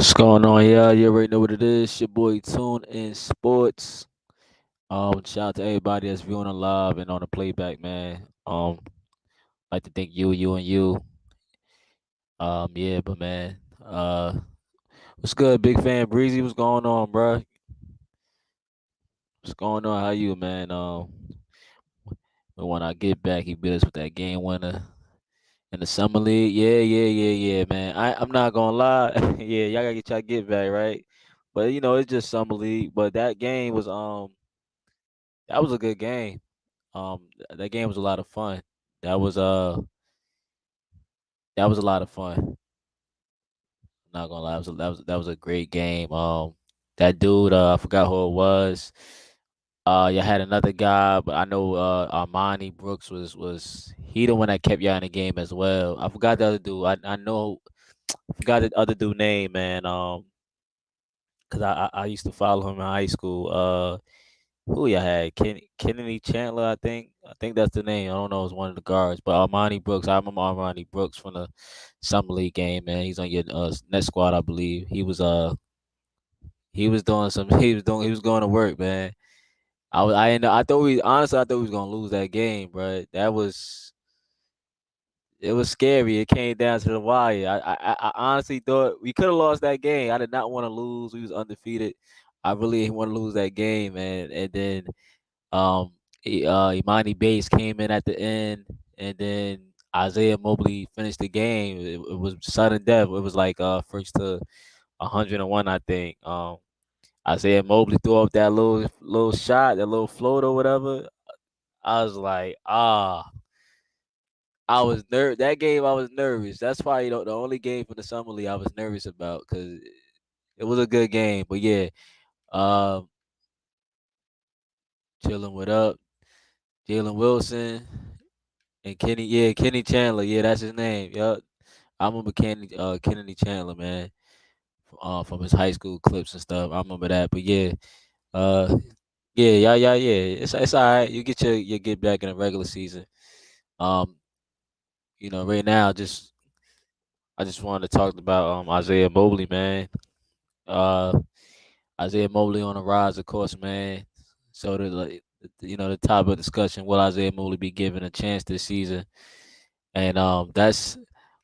What's going on? Yeah, you already know what it is. Your boy Tunensports. Shout out to everybody that's viewing on live and on the playback, man. Like to thank you, and you. Yeah, but man, what's good, big fan Breezy? What's going on, bro? What's going on? How you, man? But when I get back, he beat us with that game winner in the summer league. Yeah, man. I'm not gonna lie. Yeah, y'all gotta get y'all get back right. But it's just summer league. But that was a good game. That game was a lot of fun. That was uh that was a lot of fun. Not gonna lie, that was a great game. That dude, I forgot who it was. You had another guy, but I know Armani Brooks was he the one that kept y'all in the game as well. I forgot the other dude. I know I forgot the other dude name, man. Cause I used to follow him in high school. Who you had? Kennedy Chandler, I think. I think that's the name. I don't know. It's one of the guards, but Armani Brooks. I remember Armani Brooks from the summer league game. Man, he's on your net squad, I believe. He was doing some. He was going to work, man. I thought we honestly I thought we was gonna lose that game, bro. It was scary. It came down to the wire. I honestly thought we could have lost that game. I did not want to lose. We was undefeated. I really didn't want to lose that game, man. And then Imani Bates came in at the end, and then Isaiah Mobley finished the game. It was sudden death. It was like first to 101, I think. Isaiah Mobley threw up that little shot, that little float or whatever. I was like, I was that game. I was nervous. That's probably the only game for the summer league I was nervous about because it was a good game. But yeah, um, chilling with up Jalen Wilson. And Kenny Chandler, yeah, that's his name. Yup. I remember Kennedy Chandler, man, from his high school clips and stuff. I remember that. But uh, yeah. It's all right. You get your get back in the regular season. Um, right now, just I just wanted to talk about Isaiah Mobley, man. Uh, Isaiah Mobley on the rise, of course, man. So the topic of discussion: will Isaiah Mobley be given a chance this season? And that's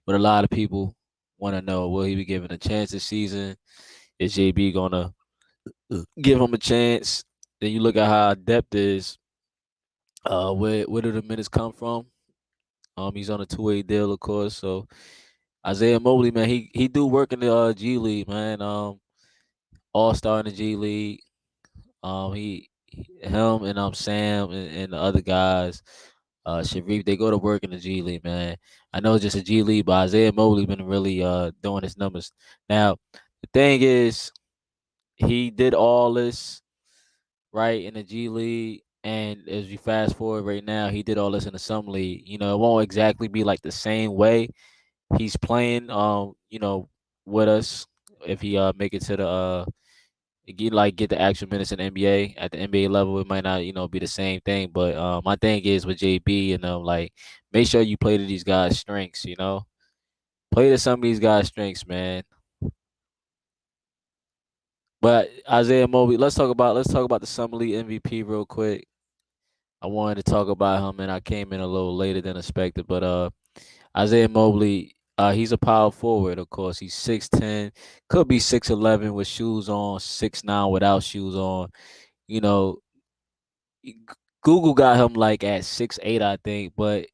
what a lot of people want to know. Will he be given a chance this season? Is JB gonna give him a chance? Then you look at how depth is. Where do the minutes come from? He's on a 2-way deal, of course. So Isaiah Mobley, man, he do work in the G League, man. All star in the G League. Him and Sam and the other guys, Sharif, they go to work in the G League, man. I know it's just a G League, but Isaiah Mobley been really doing his numbers. Now, the thing is, he did all this right in the G League, and as you fast forward right now, he did all this in the Summer League. It won't exactly be like the same way he's playing. With us if he make it to the get the actual minutes in the NBA at the NBA level, it might not be the same thing. But my thing is with JB and like make sure you play to these guys' strengths. Play to some of these guys' strengths, man. But Isaiah Mobley, let's talk about the Summer League MVP real quick. I wanted to talk about him, and I came in a little later than expected. But Isaiah Mobley, he's a power forward, of course. He's 6'10", could be 6'11" with shoes on, 6'9" without shoes on. You know, Google got him like at 6'8", I think, but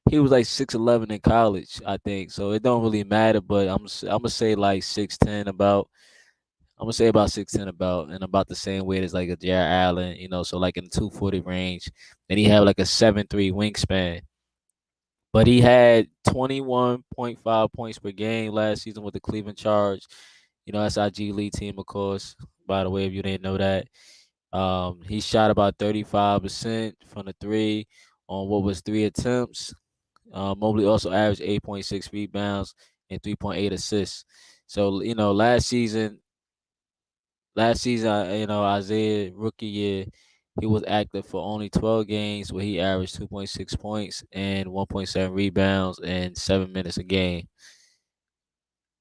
he was like 6'11" in college, I think. So it don't really matter, but I'm gonna say like 6'10" about. I'm gonna say about 6'10" and about the same weight as like a Jarrett Allen, so like in the 240 range. And he had like a 7'3" wingspan. But he had 21.5 points per game last season with the Cleveland Charge. That's our G League team, of course. By the way, if you didn't know that. He shot about 35% from the three on what was 3 attempts. Mobley also averaged 8.6 rebounds and 3.8 assists. So, last season, Isaiah rookie year, he was active for only 12 games where he averaged 2.6 points and 1.7 rebounds and 7 minutes a game.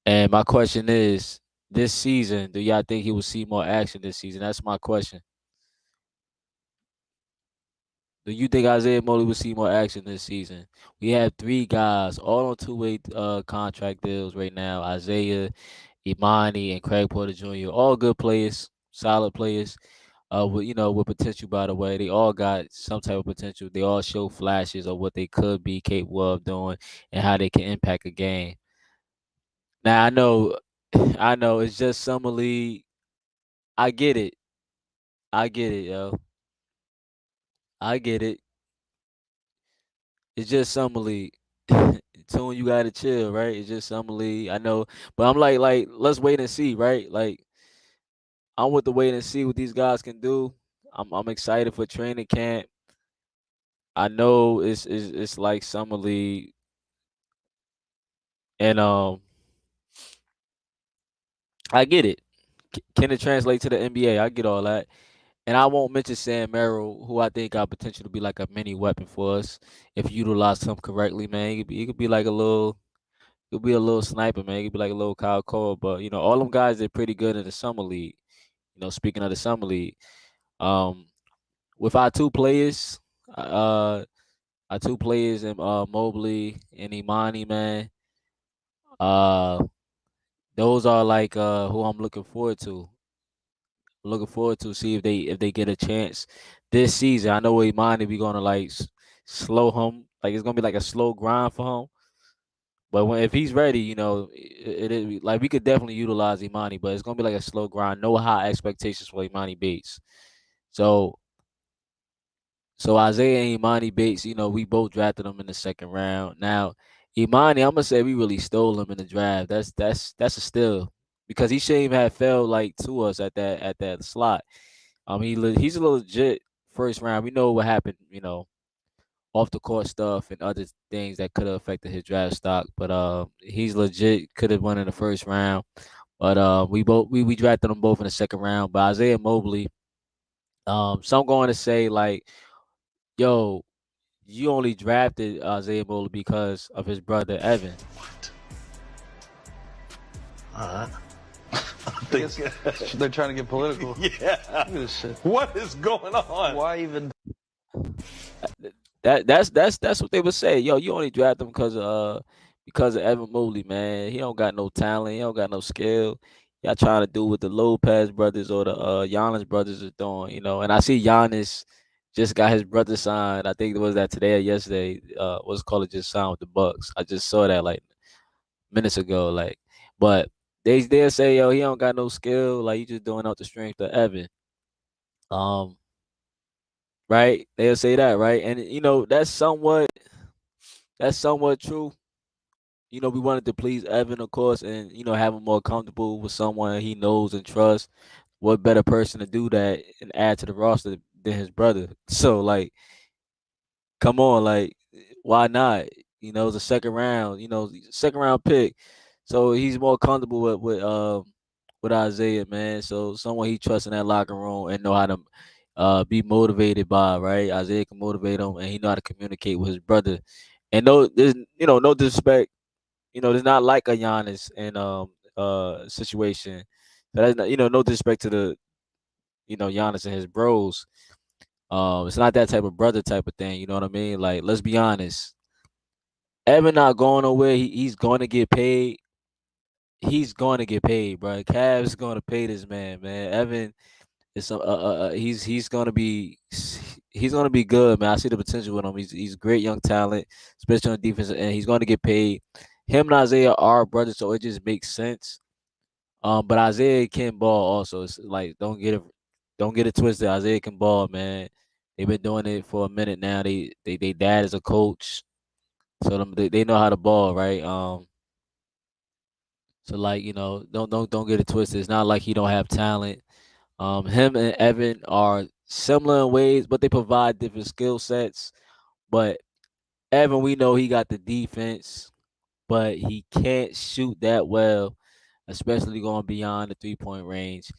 And my question is, this season, do y'all think he will see more action this season? That's my question. Do you think Isaiah Mobley will see more action this season? We have three guys all on two-way contract deals right now. Isaiah, Imani, and Craig Porter Jr. All good players, solid players. With with potential. By the way, they all got some type of potential. They all show flashes of what they could be capable of doing and how they can impact a game. Now I know, I know it's just summer league. I get it. I get it, yo. I get it. It's just summer league. Tune, you gotta chill, right? It's just summer league. I know, but I'm like, let's wait and see, right? Like, I'm with the wait and see what these guys can do. I'm excited for training camp. I know it's like summer league, and I get it. Can it translate to the NBA? I get all that, and I won't mention Sam Merrill, who I think got potential to be like a mini weapon for us if you utilize him correctly, man. He could be like a little. He'll be a little sniper, man. He could be like a little Kyle Cole, but all them guys are pretty good in the summer league. Speaking of the summer league, um, with our two players in Mobley and Imani, man, uh, those are like who I'm looking forward to. Looking forward to see if they get a chance this season. I know Imani be gonna like slow him, like it's gonna be like a slow grind for him. But if he's ready, like we could definitely utilize Imani, but it's gonna be like a slow grind. No high expectations for Imani Bates. So so Isaiah and Imani Bates, we both drafted him in the second round. Now, Imani, I'm gonna say we really stole him in the draft. That's a steal because he shouldn't even have fell like to us at that slot. He's a legit first round. We know what happened, off the court stuff and other things that could have affected his draft stock. But he's legit. Could have won in the first round. But we drafted them both in the second round. But Isaiah Mobley, some going to say like, yo, you only drafted Isaiah Mobley because of his brother Evan. What? They're trying to get political. Yeah. Look at this shit. What is going on? Why even? That's what they would say. Yo, you only drafted him because of Evan Mobley, man. He don't got no talent. He don't got no skill. Y'all trying to do what the Lopez brothers or the Giannis brothers is doing, And I see Giannis just got his brother signed. I think it was that today or yesterday. What's called it just signed with the Bucks. I just saw that like minutes ago. Like, but they'll say, yo, he don't got no skill. Like, he just doing out the strength of Evan. Um, right? They'll say that, right? And that's somewhat true. We wanted to please Evan, of course, and have him more comfortable with someone he knows and trusts. What better person to do that and add to the roster than his brother? So like, come on, like, why not? It's a second round. Second round pick, so he's more comfortable with Isaiah, man. So someone he trusts in that locker room and know how to be motivated by, right? Isaiah can motivate him, and he know how to communicate with his brother. And there's no disrespect. There's not like a Giannis and situation. So that's not, no disrespect to the Giannis and his bros. It's not that type of brother type of thing. You know what I mean? Like, let's be honest. Evan not going nowhere. He's going to get paid. He's going to get paid, bro. Cavs going to pay this man, man. Evan is he's gonna be good, man. I see the potential with him. He's great young talent, especially on defense, and he's going to get paid. Him and Isaiah are brothers, so it just makes sense. But Isaiah can ball also. It's like don't get it twisted. Isaiah can ball, man. They've been doing it for a minute now. They dad is a coach, so they know how to ball, right? So like don't get it twisted. It's not like he don't have talent. Him and Evan are similar in ways, but they provide different skill sets. But Evan, we know he got the defense, but he can't shoot that well, especially going beyond the 3-point range.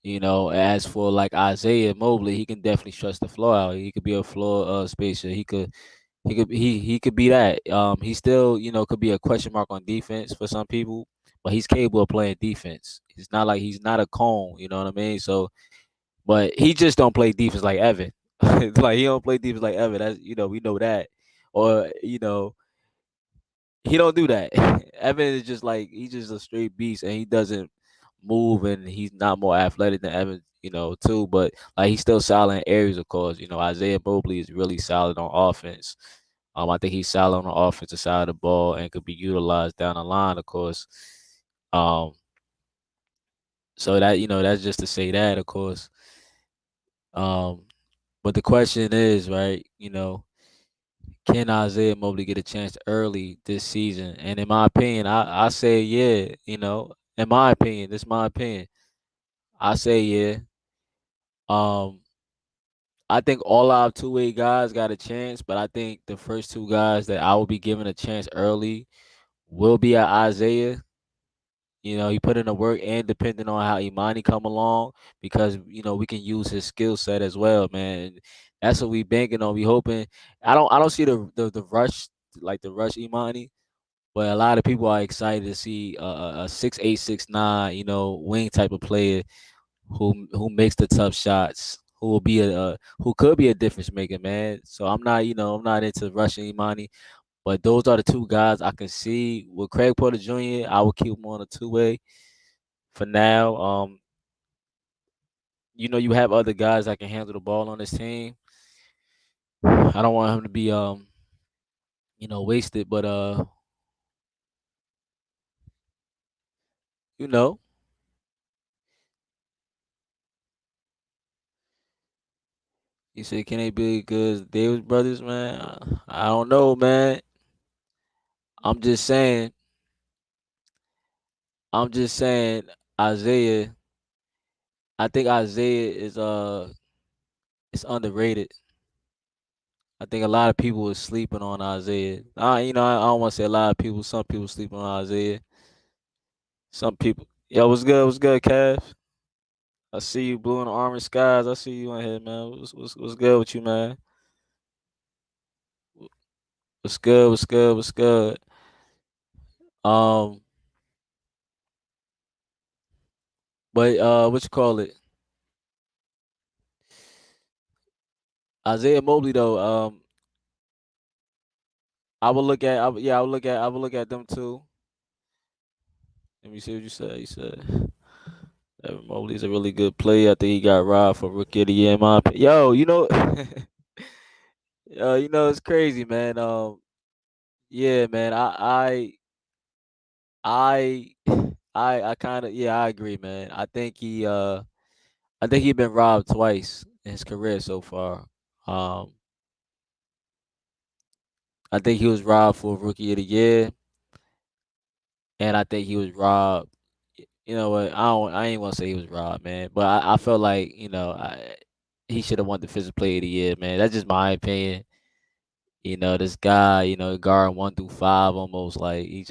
As for like Isaiah Mobley, he can definitely stretch the floor out. He could be a floor spacer. He could be that. He still, could be a question mark on defense for some people, but he's capable of playing defense. It's not like he's not a cone, you know what I mean? So, but he just don't play defense like Evan. Like he don't play defense like Evan. That's we know that. Or he don't do that. Evan is just like he's just a straight beast, and he doesn't move, and he's not more athletic than Evan, too. But like he's still solid in areas, of course. Isaiah Mobley is really solid on offense. I think he's solid on the offensive side of the ball and could be utilized down the line, of course. Um, so that that's just to say that, of course. Um, but the question is, right? Can Isaiah Mobley get a chance early this season? And in my opinion, I say yeah. In my opinion, this is my opinion. I say yeah. Um, I think all our two-way guys got a chance, but I think the first two guys that I will be giving a chance early will be at Isaiah. He put in the work, and depending on how Imani come along, because we can use his skill set as well, man. That's what we banking on. We hoping. I don't see the rush, like the rush Imani, but a lot of people are excited to see a 6'8", 6'9", wing type of player who makes the tough shots, who will be who could be a difference maker, man. So I'm not into rushing Imani, but those are the two guys I can see. With Craig Porter Jr., I will keep him on a two-way for now. You have other guys that can handle the ball on this team. I don't want him to be wasted, but you know, you said can they be good as Davis brothers, man? I don't know, man. I'm just saying. I'm just saying, Isaiah. I think Isaiah is underrated. I think a lot of people are sleeping on Isaiah. I don't want to say a lot of people. Some people sleeping on Isaiah. Some people. Yo, what's good? What's good, Cav? I see you, blue and orange skies. I see you on here, man. What's good with you, man? What's good? What's good? What's good? Um, but what you call it? Isaiah Mobley though. I would look at them too. Let me see what you said. You said Evan Mobley's a really good player. I think he got robbed for rookie of the year in my opinion. Yo, it's crazy, man. Yeah, man. I, I kind of yeah, I agree, man. I think he been robbed twice in his career so far. Um, I think he was robbed for rookie of the year, and I think he was robbed. You know what? I ain't want to say he was robbed, man. But I felt like he should have won the Defensive Player of the Year, man. That's just my opinion. This guy, guard 1 through 5, almost like he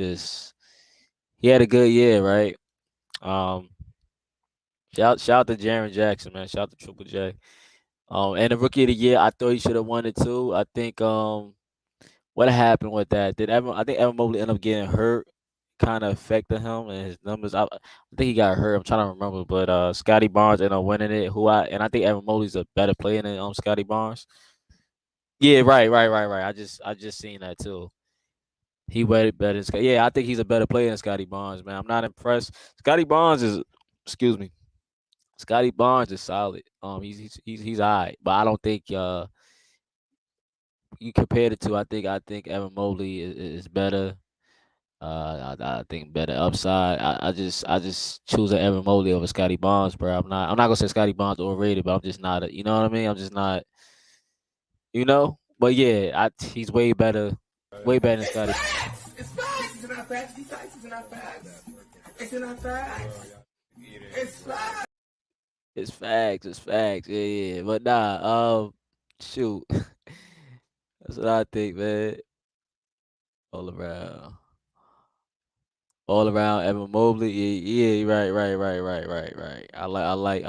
had a good year, right? Um, shout out to Jaren Jackson, man. Shout out to Triple J. And the Rookie of the Year, I thought he should have won it too. I think what happened with that? I think Evan Mobley ended up getting hurt, kind of affected him and his numbers. I think he got hurt. I'm trying to remember, but Scotty Barnes ended up winning it. I think Evan Mobley's a better player than Scotty Barnes. Yeah, right. I just seen that too. He way better than Scotty. Yeah, I think he's a better player than Scotty Barnes, man. I'm not impressed. Scotty Barnes is, excuse me. Scotty Barnes is solid. He's alright, but I don't think you compare the two. I think Evan Mobley is better. I think better upside. I just choose an Evan Mobley over Scotty Barnes, bro. I'm not gonna say Scotty Barnes overrated, but I'm just not. You know what I mean? I'm just not. But yeah, he's way better than Scotty. It's facts. It's not facts. These facts. It's not facts. It's not facts. It's facts. It's facts. It's facts. Yeah, yeah. But shoot. That's what I think, man. All around. All around Evan Mobley. Yeah, yeah, right. I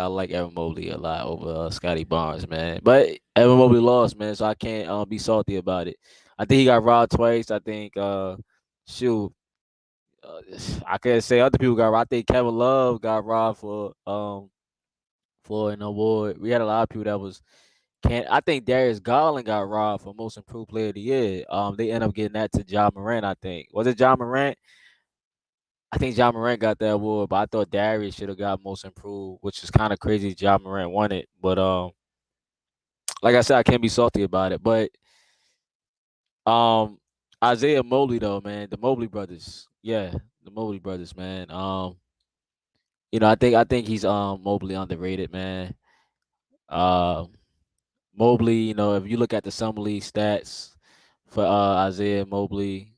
like Evan Mobley a lot over Scotty Barnes, man. But Evan Mobley lost, man, so I can't be salty about it. I think he got robbed twice. I think shoot. Uh, I can't say other people got robbed. I think Kevin Love got robbed for an award. We had a lot of people that was can't. I think Darius Garland got robbed for most improved player of the year. They end up getting that to John Morant. I think was it John Morant? I think John Morant got that award, but I thought Darius should have got most improved, which is kind of crazy. John Morant won it, but like I said, I can't be salty about it. But um, Isaiah Mobley though, man, the Mobley brothers, yeah, the Mobley brothers, man. I think he's Mobley underrated, man. Um, Mobley, if you look at the summer league stats for Isaiah Mobley,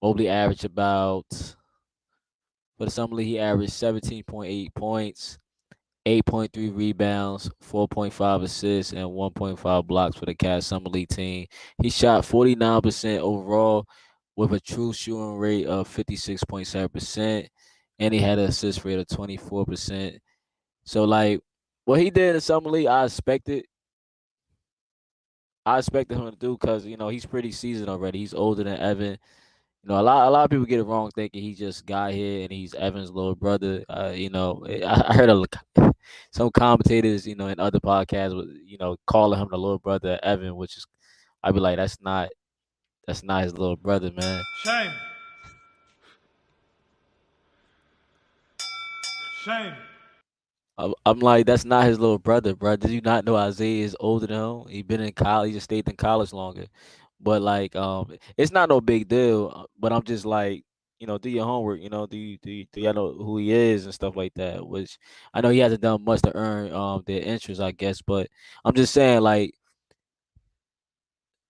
Mobley averaged about for the summer league he averaged 17.8 points, 8.3 rebounds, 4.5 assists, and 1.5 blocks for the Cavs Summer League team. He shot 49% overall with a true shooting rate of 56.7%, and he had an assist rate of 24%. So, like, what he did in the Summer League, I expected him to do because he's pretty seasoned already. He's older than Evan. A lot of people get it wrong thinking he just got here and he's Evan's little brother. I heard some commentators, in other podcasts, calling him the little brother of Evan, which is, I'd be like, that's not his little brother, man. Shame. Shame. I'm like, that's not his little brother, bro. Did you not know Isaiah is older than him? He been in college. He just stayed in college longer. But like, it's not no big deal. But I'm just like, do your homework. Do y'all know who he is and stuff like that? Which I know he hasn't done much to earn their interest, I guess. But I'm just saying, like,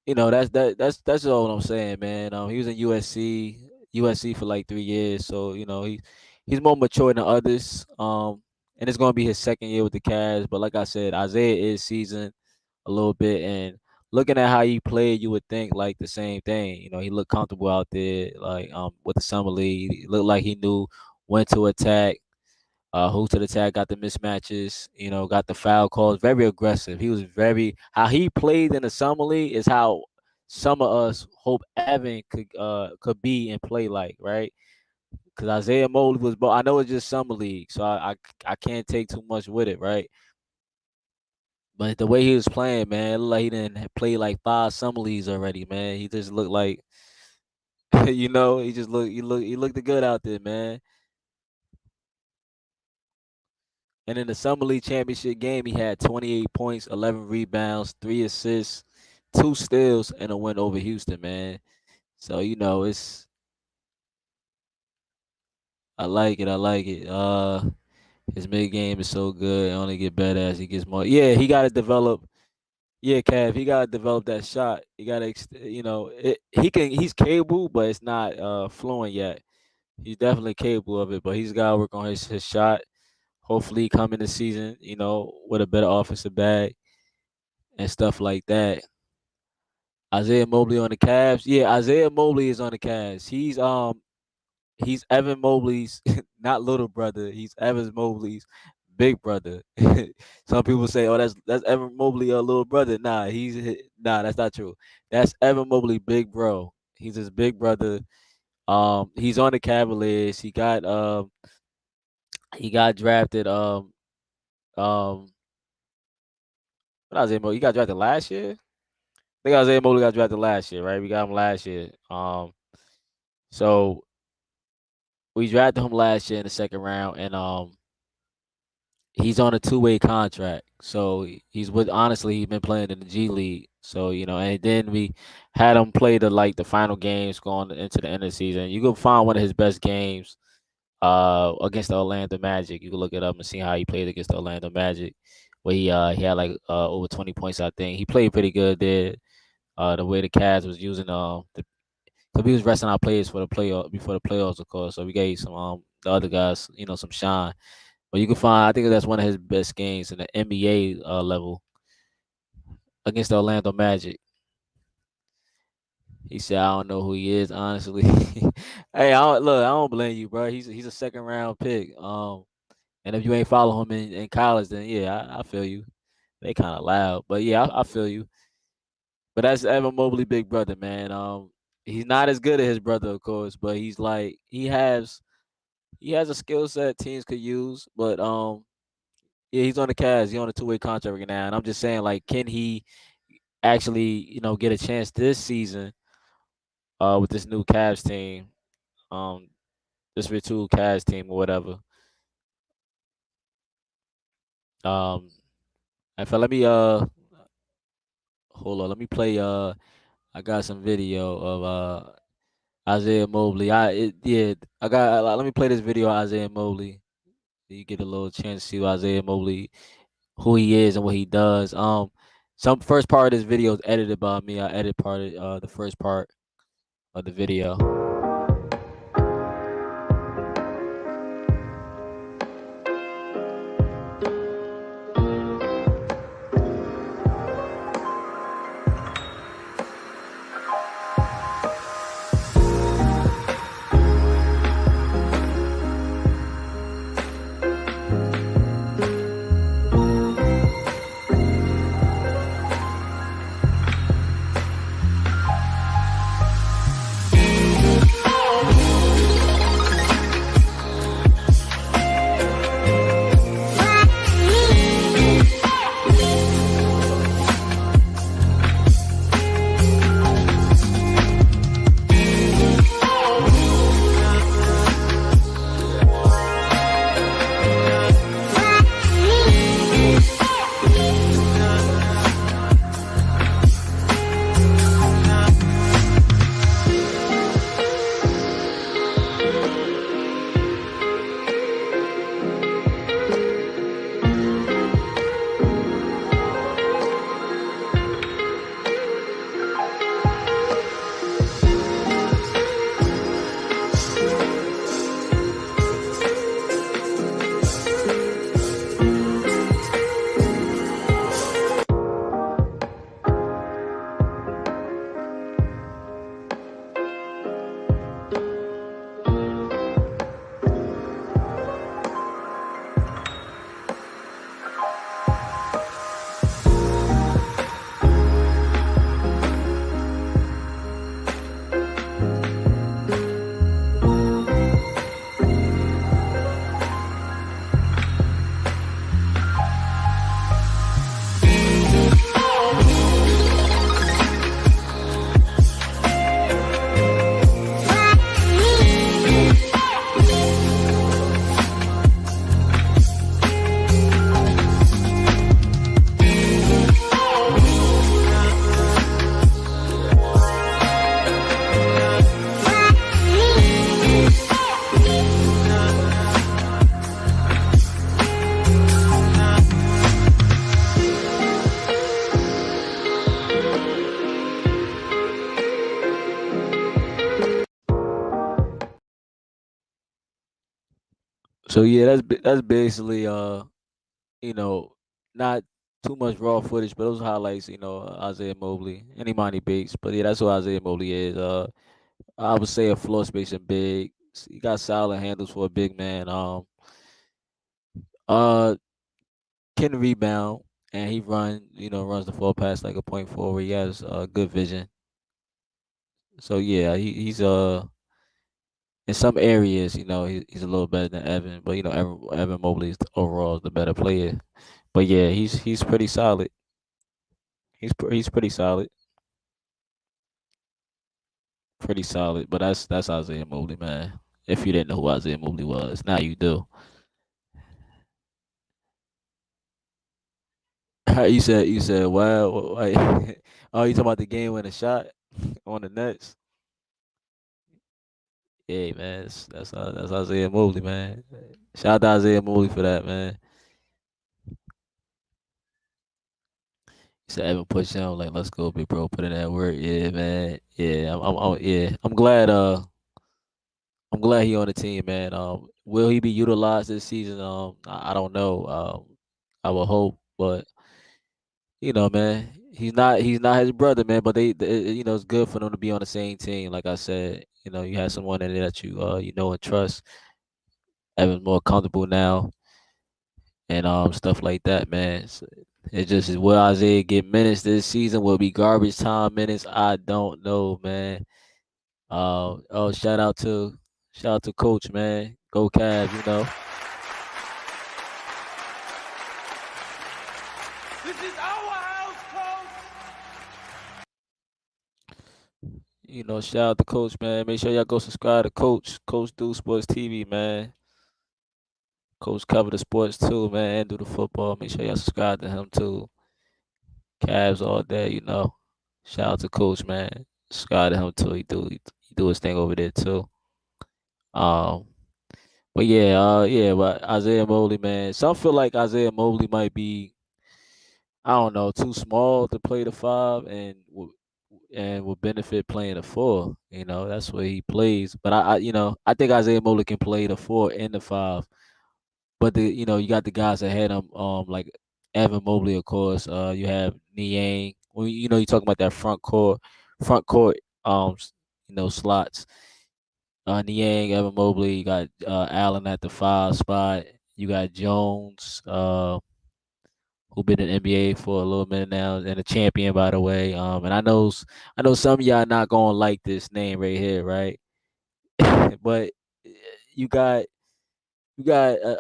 that's all I'm saying, man. He was in USC for like 3 years, so he's more mature than others. And it's gonna be his second year with the Cavs. But like I said, Isaiah is seasoned a little bit, and looking at how he played, you would think like the same thing. He looked comfortable out there, like with the summer league. He looked like he knew when to attack, who to the tag, got the mismatches, got the foul calls, very aggressive. He was how he played in the summer league is how some of us hope Evan could be and play like, right? Because Isaiah Mobley was, but I know it's just summer league, so I can't take too much with it, right? But the way he was playing, man, it looked like he didn't play like 5 summer leagues already, man. He just looked like, he looked good out there, man. And in the Summer League Championship game, he had 28 points, 11 rebounds, 3 assists, 2 steals, and a win over Houston, man. So, I like it. I like it. His mid game is so good. It only get better as he gets more. Yeah, he got to develop. Yeah, Cav, he got to develop that shot. He got to, he's capable, but it's not fluent yet. He's definitely capable of it, but he's got to work on his shot. Hopefully, come in the season, with a better offensive bag and stuff like that. Isaiah Mobley on the Cavs. Yeah, Isaiah Mobley is on the Cavs. He's Evan Mobley's not little brother. He's Evan Mobley's big brother. Some people say, "Oh, that's Evan Mobley, a little brother." Nah, that's not true. That's Evan Mobley, big bro. He's his big brother. He's on the Cavaliers. He got drafted. Um, when Isaiah Mobley, he got drafted last year. I think Isaiah Mobley got drafted last year, right? We got him last year. So we drafted him last year in the second round, and he's on a 2-way contract. So he's been playing in the G League. So and then we had him play the final games going into the end of the season. You can find one of his best games against the Orlando Magic. You can look it up and see how he played against the Orlando Magic, where he had like over 20 points. I think he played pretty good there. The way the Cavs was using so we was resting our players for the playoff before the playoffs, of course. So we gave some the other guys, some shine. But you can find, I think that's one of his best games in the NBA level against the Orlando Magic. He said, "I don't know who he is, honestly." Hey, I don't blame you, bro. He's a second round pick. And if you ain't follow him in college, then yeah, I feel you. They kind of loud, but yeah, I feel you. But that's Evan Mobley, big brother, man. He's not as good as his brother, of course, but he's like he has a skill set teams could use. But yeah, he's on the Cavs. He's on a 2-way contract right now, and I'm just saying, like, can he actually, get a chance this season with this new Cavs team, um, this retooled Cavs team or whatever. In fact, let me hold on, let me play I got some video of Isaiah Mobley. Let me play this video of Isaiah Mobley. So you get a little chance to see Isaiah Mobley, who he is and what he does. Some first part of this video is edited by me. I edit part of the first part of the video. So yeah, that's basically you know, not too much raw footage, but those highlights, Isaiah Mobley, any money beats. But yeah, that's what Isaiah Mobley is. I would say a floor spacing big. He got solid handles for a big man. Uh, can rebound and he runs the floor past like a point forward. He has good vision. So yeah, he's in some areas, he's a little better than Evan, but Evan Mobley is overall the better player. But yeah, he's pretty solid. He's pretty solid. Pretty solid. But that's Isaiah Mobley, man. If you didn't know who Isaiah Mobley was, now you do. You said wow. Oh, you talking about the game winning shot on the Nets? Yeah, man. That's Isaiah Mobley, man. Shout out to Isaiah Mobley for that, man. He said Evan push him like, let's go, big bro. Put in that work. Yeah, man. Yeah, yeah. I'm glad he on the team, man. Will he be utilized this season? I don't know. I will hope, but man, he's not his brother, man. But it's good for them to be on the same team. Like I said, you have someone in there that you know and trust. Evan's more comfortable now, and stuff like that, man. It just is, will Isaiah get minutes this season? Will it be garbage time minutes? I don't know, man. Oh, shout out to Coach, man. Go Cavs, you know. This is our house, coach. You know, shout out to Coach, man. Make sure y'all go subscribe to Coach Do Sports TV, man. Coach cover the sports too, man, and do the football. Make sure y'all subscribe to him too. Cavs all day, you know. Shout out to Coach, man. Subscribe to him too. He do his thing over there too. Um, but yeah, but Isaiah Mobley, man. Some feel like Isaiah Mobley might be, I don't know, too small to play the five, and would benefit playing the four. You know, that's where he plays. But I think Isaiah Mobley can play the four and the five. But you got the guys ahead of him, like Evan Mobley, of course. You have Niang. Well, you talking about that front court, slots. Niang, Evan Mobley. You got Allen at the five spot. You got Jones, who been in the NBA for a little minute now, and a champion, by the way. And I know some of y'all not gonna like this name right here, right? But you got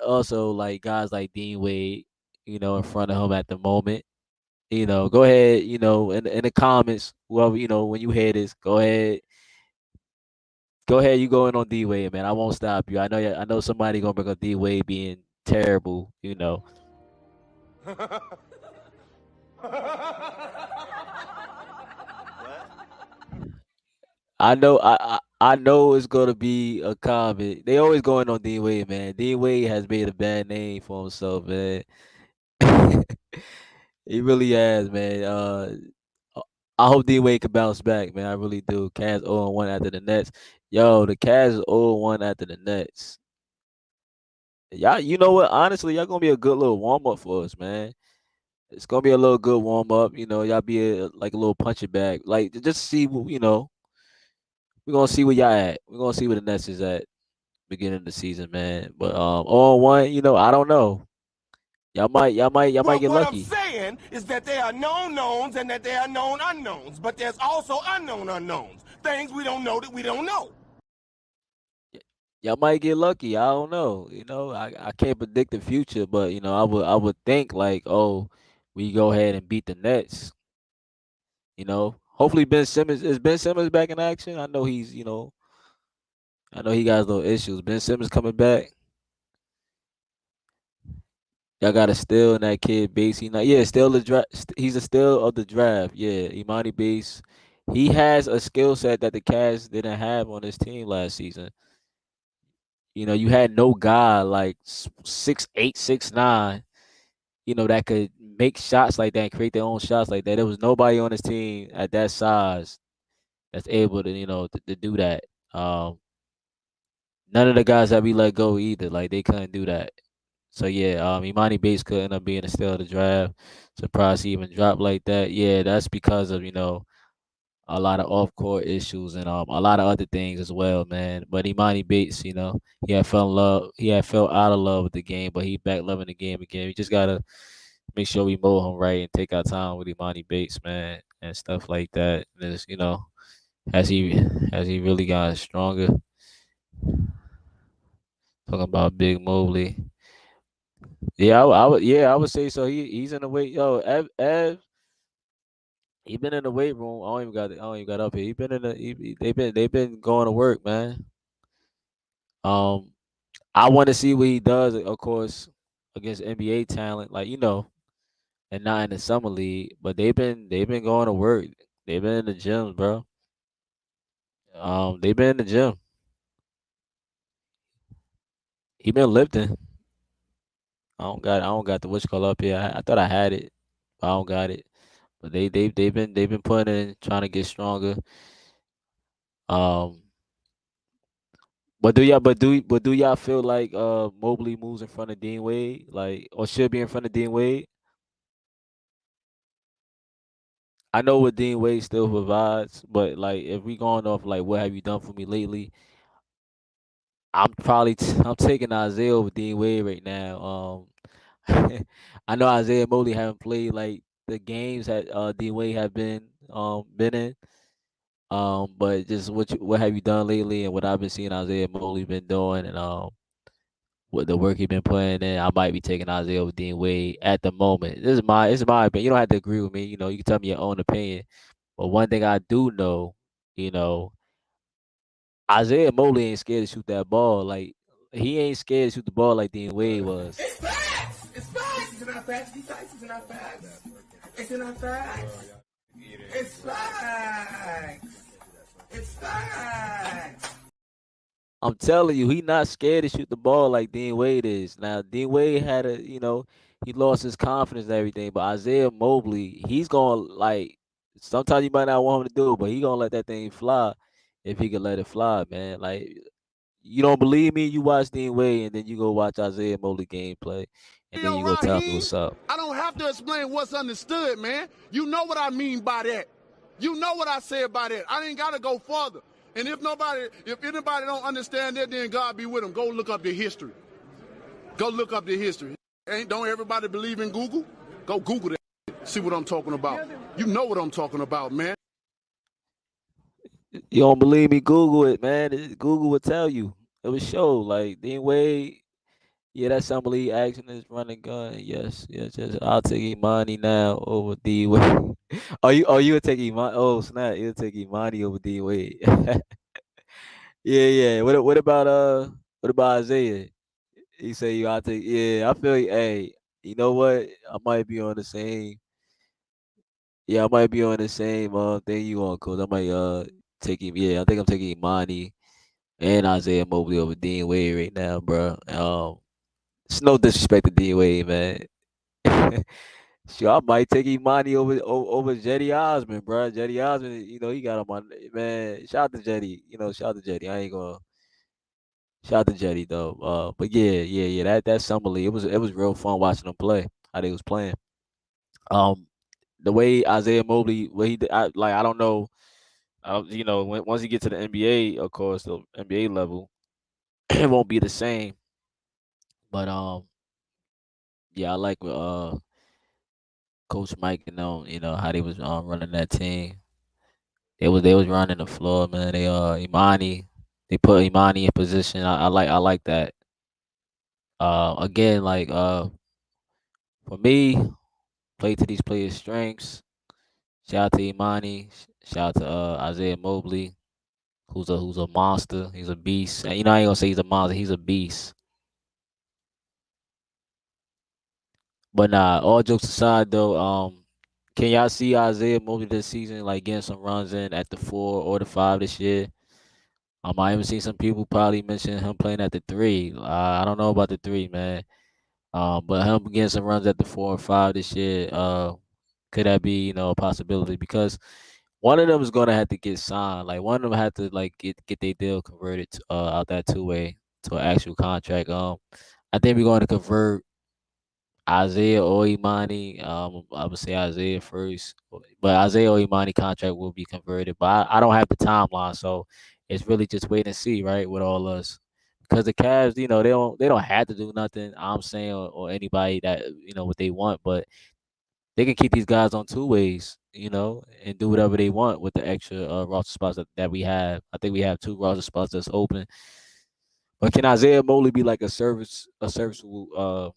also like guys like Dean Wade, in front of him at the moment. Go ahead, in the comments, whoever, when you hear this, go ahead, you go in on D Wade, man. I won't stop you. I know somebody gonna bring up D Wade being terrible. I know it's gonna be a comment. They always going on Dean Wade, man. Dean Wade has made a bad name for himself, man. He really has, man. Uh, I hope D Wade can bounce back, man. I really do. Cavs 0-1 after the Nets. Yo, the Cavs is 0-1 after the Nets. Y'all, you know what? Honestly, y'all gonna be a good little warm up for us, man. It's gonna be a little good warm up. Y'all be like a little punching bag, like just see what we're gonna see where y'all at. We're gonna see where the Nets is at beginning of the season, man. But 0-1, I don't know. Y'all might Well, get what I'm lucky. saying is that there are known knowns and that there are known unknowns, but there's also unknown unknowns. Things we don't know that we don't know. Y'all might get lucky. I don't know. I can't predict the future, but I would think like, oh, we go ahead and beat the Nets. Hopefully Ben Simmons back in action. I know he got his little issues. Ben Simmons coming back. Y'all got a steal in that kid base. Still the draft. He's a steal of the draft. Yeah, Imani Base. He has a skill set that the Cavs didn't have on his team last season. You had no guy like 6'8", 6'9", that could make shots like that and create their own shots like that. There was nobody on his team at that size that's able to, to do that. Um, None of the guys that we let go either, like they couldn't do that. So yeah, Imani Bates could end up being a steal of the draft. Surprised he even dropped like that. Yeah, that's because of a lot of off court issues and a lot of other things as well, man. But Imani Bates, he had fell out of love with the game, but he back loving the game again. We just gotta make sure we mold him right and take our time with Imani Bates, man, and stuff like that. And it's, has he has he really gotten stronger? Talking about Big Mobley. I would say so. He's in the weight. Yo, Ev, he been in the weight room. I don't even got up here. He been in the. They've been going to work, man. Um, I want to see what he does, of course, against NBA talent, like and not in the summer league. But they've been going to work. They've been in the gyms, bro. They've been in the gym. He been lifting. I don't got the what's call up here. I thought I had it, but I don't got it. But they've been putting in, trying to get stronger. Um, but do y'all feel like Mobley moves in front of Dean Wade, like, or should be in front of Dean Wade? I know what Dean Wade still provides, but like if we going off like what have you done for me lately, I'm taking Isaiah over Dean Wade right now. I know Isaiah Mobley haven't played like the games that Dean Wade have been in, But just what have you done lately, and what I've been seeing Isaiah Mobley been doing, and what the work he been putting in, I might be taking Isaiah over Dean Wade at the moment. This is my opinion. You don't have to agree with me. You know, you can tell me your own opinion. But one thing I do know, you know, Isaiah Mobley ain't scared to shoot that ball. Like he ain't scared to shoot the ball like Dean Wade was. It's facts. It's facts. It's not facts. These facts is not facts. It's not facts. It's facts. It's facts. I'm telling you, he not scared to shoot the ball like Dean Wade is. Now, Dean Wade had he lost his confidence and everything, but Isaiah Mobley, he's gonna like sometimes you might not want him to do it, but he gonna let that thing fly if he can let it fly, man. Like you don't believe me, you watch Dean Wade and then you go watch Isaiah Mobley gameplay and then Yo, you go tell me Raheem, what's up. I don't have to explain what's understood, man. You know what I mean by that. You know what I say by that. I ain't got to go further. And if anybody don't understand that, then God be with them. Go look up the history. Go look up the history. Don't everybody believe in Google? Go Google that. See what I'm talking about. You know what I'm talking about, man. You don't believe me? Google it, man. Google will tell you. It will show like Dean Wade. Yeah, that's somebody action is running gun. Yes, yes, yes. I'll take Imani now over D Wade. You'll take Imani. Oh snap, you'll take Imani over D Wade. Yeah, yeah. What about Isaiah? He say you I'll take yeah, I feel hey, you know what? I might be on the same yeah, I might be on the same thing you on, coach. I might take him I think I'm taking Imani and Isaiah Mobley over Dean Wade right now, bro. It's no disrespect to Dean Wade, man. Sure, I might take Imani over Jetty Osman, bro. Jetty Osman, he got him on man. Shout out to Jetty, shout out to Jetty. I ain't gonna shout out to Jetty though. But yeah, yeah, yeah. That summer league, it was real fun watching them play. How they was playing. Um, the way Isaiah Mobley, what he did, I don't know. Once he get to the NBA, of course, the NBA level, it won't be the same. But yeah, I like what Coach Mike and them, how they was running that team. They was running the floor, man. They put Imani in position. I like that. Again, like for me, play to these players' strengths. Shout out to Imani. Shout out to Isaiah Mobley, who's a monster. He's a beast. And, I ain't gonna say he's a monster. He's a beast. But nah, all jokes aside though, can y'all see Isaiah Mobley this season like getting some runs in at the 4 or the 5 this year? I even seen some people probably mention him playing at the 3. I don't know about the 3, man. But him getting some runs at the 4 and 5 this year, could that be, a possibility? Because one of them is gonna have to get signed. Like one of them had to like get their deal converted out that 2 way to an actual contract. I think we're going to convert Isaiah or Imani. I would say Isaiah first, but Isaiah or Imani contract will be converted. But I don't have the timeline, so it's really just wait and see, right? With all us, because the Cavs, they don't have to do nothing. I'm saying or anybody that what they want, but they can keep these guys on 2 ways, and do whatever they want with the extra roster spots that we have. I think we have 2 roster spots that's open. But can Isaiah Mobley be like a serviceable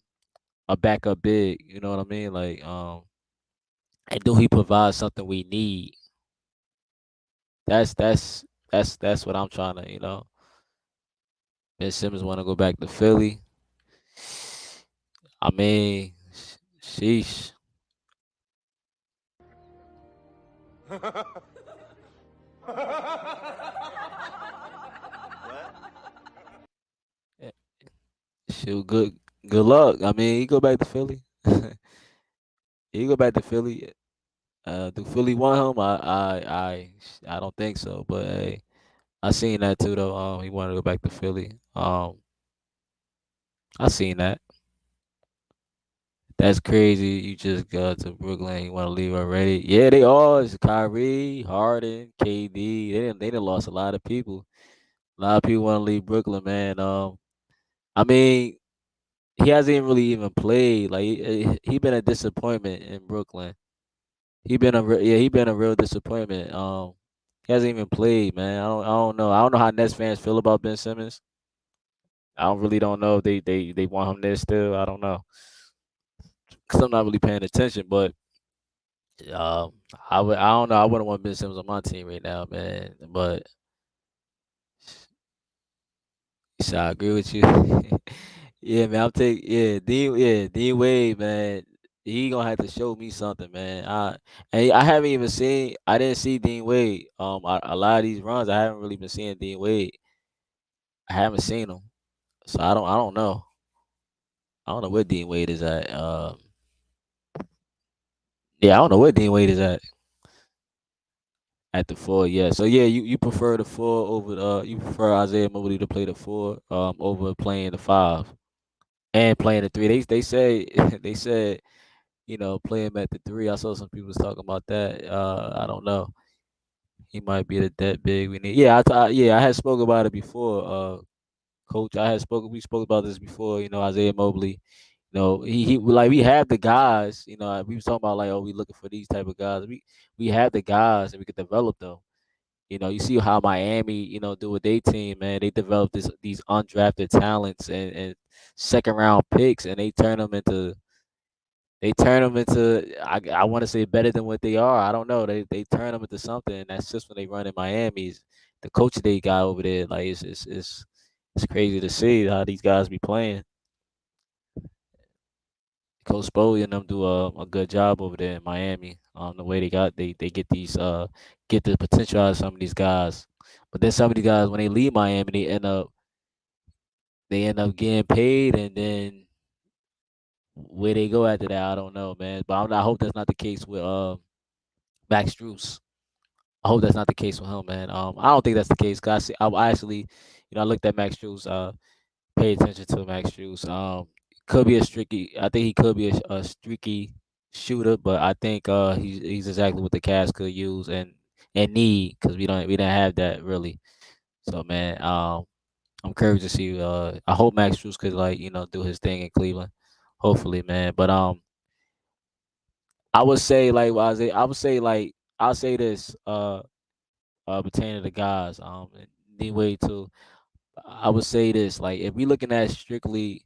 a backup big? You know what I mean? Like and do he provide something we need? That's what I'm trying to. Ben Simmons want to go back to Philly. I mean, sheesh. Eh, Shoot, good luck. I mean, he go back to Philly. He go back to Philly. Do Philly want him? I don't think so. But hey, I seen that too though. He wanted to go back to Philly. I seen that. That's crazy. You just got to Brooklyn. You want to leave already? Yeah, they are. It's Kyrie, Harden, KD. They done lost a lot of people. A lot of people want to leave Brooklyn, man. I mean, he hasn't really even played. Like he been a disappointment in Brooklyn. He been a real disappointment. He He hasn't even played, man. I don't know. I don't know how Nets fans feel about Ben Simmons. I don't know if they want him there still. I don't know because I'm not really paying attention. But um, I don't know. I wouldn't want Ben Simmons on my team right now, man. But so I agree with you. Yeah, man. I'm taking Dean Wade, man. He gonna have to show me something, man. I haven't even seen. I didn't see Dean Wade. A lot of these runs, I haven't really been seeing Dean Wade. I haven't seen him, so I don't know. I don't know where Dean Wade is at. Yeah, I don't know where Dean Wade is at the four. Yeah, so yeah, you prefer the four over you prefer Isaiah Mobley to play the four over playing the five and playing the three. They say they said play him at the three. I saw some people was talking about that. I don't know. He might be that big. We need. Yeah, I had spoke about it before. Coach, we spoke about this before. Isaiah Mobley. He like we have the guys. We was talking about like, oh, we looking for these type of guys. We have the guys and we could develop them. You see how Miami, do with their team, man. They develop these undrafted talents and second round picks, and they turn them into I want to say better than what they are. I don't know. They turn them into something, and that's just when they run in Miami's the coach they got over there. Like it's crazy to see how these guys be playing. Coach Spoley and them do a good job over there in Miami. The way they get get the potential out of some of these guys, but then some of these guys when they leave Miami, they end up getting paid, and then where they go after that, I don't know, man. But I hope that's not the case with Max Strus. I hope that's not the case with him, man. I don't think that's the case. Cause I actually, I looked at Max Strus. Pay attention to Max Strus. Could be a streaky. I think he could be a streaky shooter, but I think he's exactly what the Cavs could use and need because we didn't have that really. So man, I'm curious to see. I hope Max Strus could like do his thing in Cleveland. Hopefully, man. But I would say like I would say like I'll say this pertaining to the guys and D-Wade too. I would say this like if we looking at strictly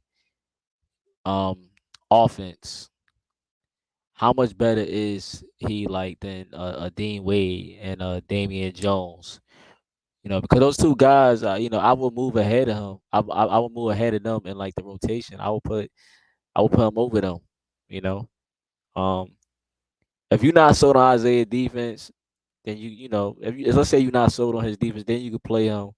um offense, how much better is he like than a Dean Wade and Damian Jones? Because those two guys, I will move ahead of him. I will move ahead of them in like the rotation. I will put him over them. You know, um, if you're not sold on Isaiah defense, then if let's say you're not sold on his defense, then you could play him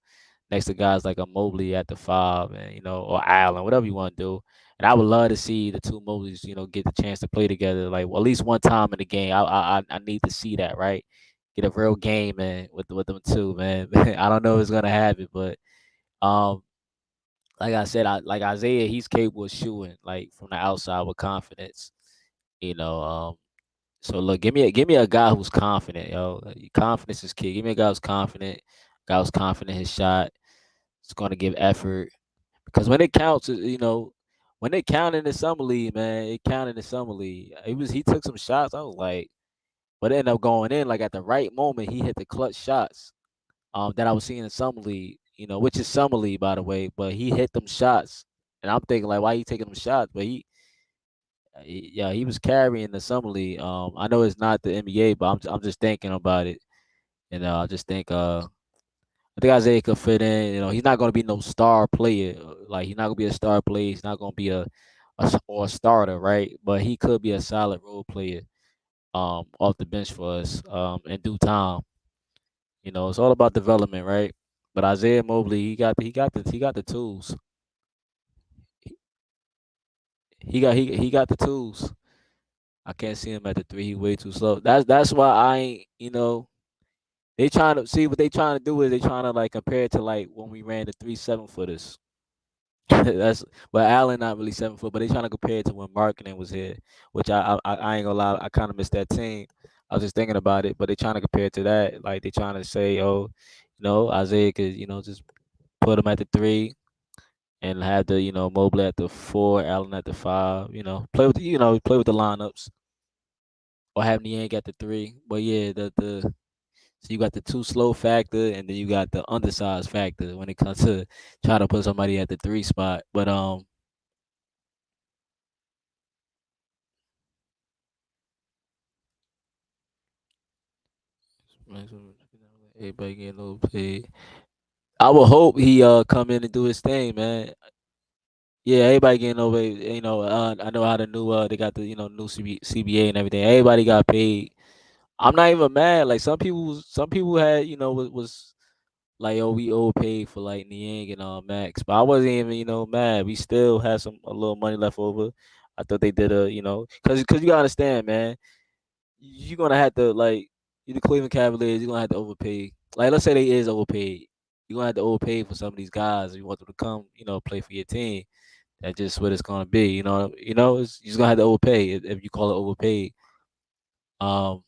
next to guys like a Mobley at the five, and or Allen, whatever you want to do. And I would love to see the two Mobleys, get the chance to play together, like at least one time in the game. I need to see that, right? Get a real game, man, with them two, man. I don't know if it's gonna happen, but um, like I said, like Isaiah, he's capable of shooting like from the outside with confidence. You know, so look, give me a guy who's confident, yo. Confidence is key. Give me a guy who's confident, guy who's confident in his shot. It's going to give effort because when it counts, when it counted in the summer league, man, it counted in the summer league. He took some shots. I was like, but it ended up going in. Like at the right moment, he hit the clutch shots. That I was seeing in summer league. Which is summer league by the way, but he hit them shots, and I'm thinking like, why he taking them shots? But yeah, he was carrying the summer league. I know it's not the NBA, but I'm just thinking about it. I just think I think Isaiah could fit in. He's not going to be no star player. Like he's not going to be a star player. He's not going to be or a starter, right? But he could be a solid role player off the bench for us in due time. It's all about development, right? But Isaiah Mobley, he got the tools. He got the tools. I can't see him at the three. He way too slow. That's why I ain't. They trying to see what they trying to do is they trying to like compare it to like when we ran the 3 7-footers. That's Allen not really 7 foot, but they trying to compare it to when Markkinen was here, which I ain't gonna lie, I kind of missed that team. I was just thinking about it, but they trying to compare it to that. Like they trying to say, oh, Isaiah could just put him at the three and have the Mobley at the four, Allen at the five. Play with the lineups or have Niang at the three. But yeah, the So you got the too slow factor, and then you got the undersized factor when it comes to trying to put somebody at the 3 spot. But everybody getting overpaid. I would hope he come in and do his thing, man. Yeah, everybody getting over. I know how the new they got the new CBA and everything. Everybody got paid. I'm not even mad. Like some people had was like, oh, we overpaid for like Niang and Max, but I wasn't even mad. We still had a little money left over. I thought they did because you gotta understand, man. You're gonna have to like you the Cleveland Cavaliers. You're gonna have to overpay. Like let's say they is overpaid. You're gonna have to overpay for some of these guys if you want them to come, play for your team. That's just what it's gonna be. You're just gonna have to overpay if you call it overpaid. Um,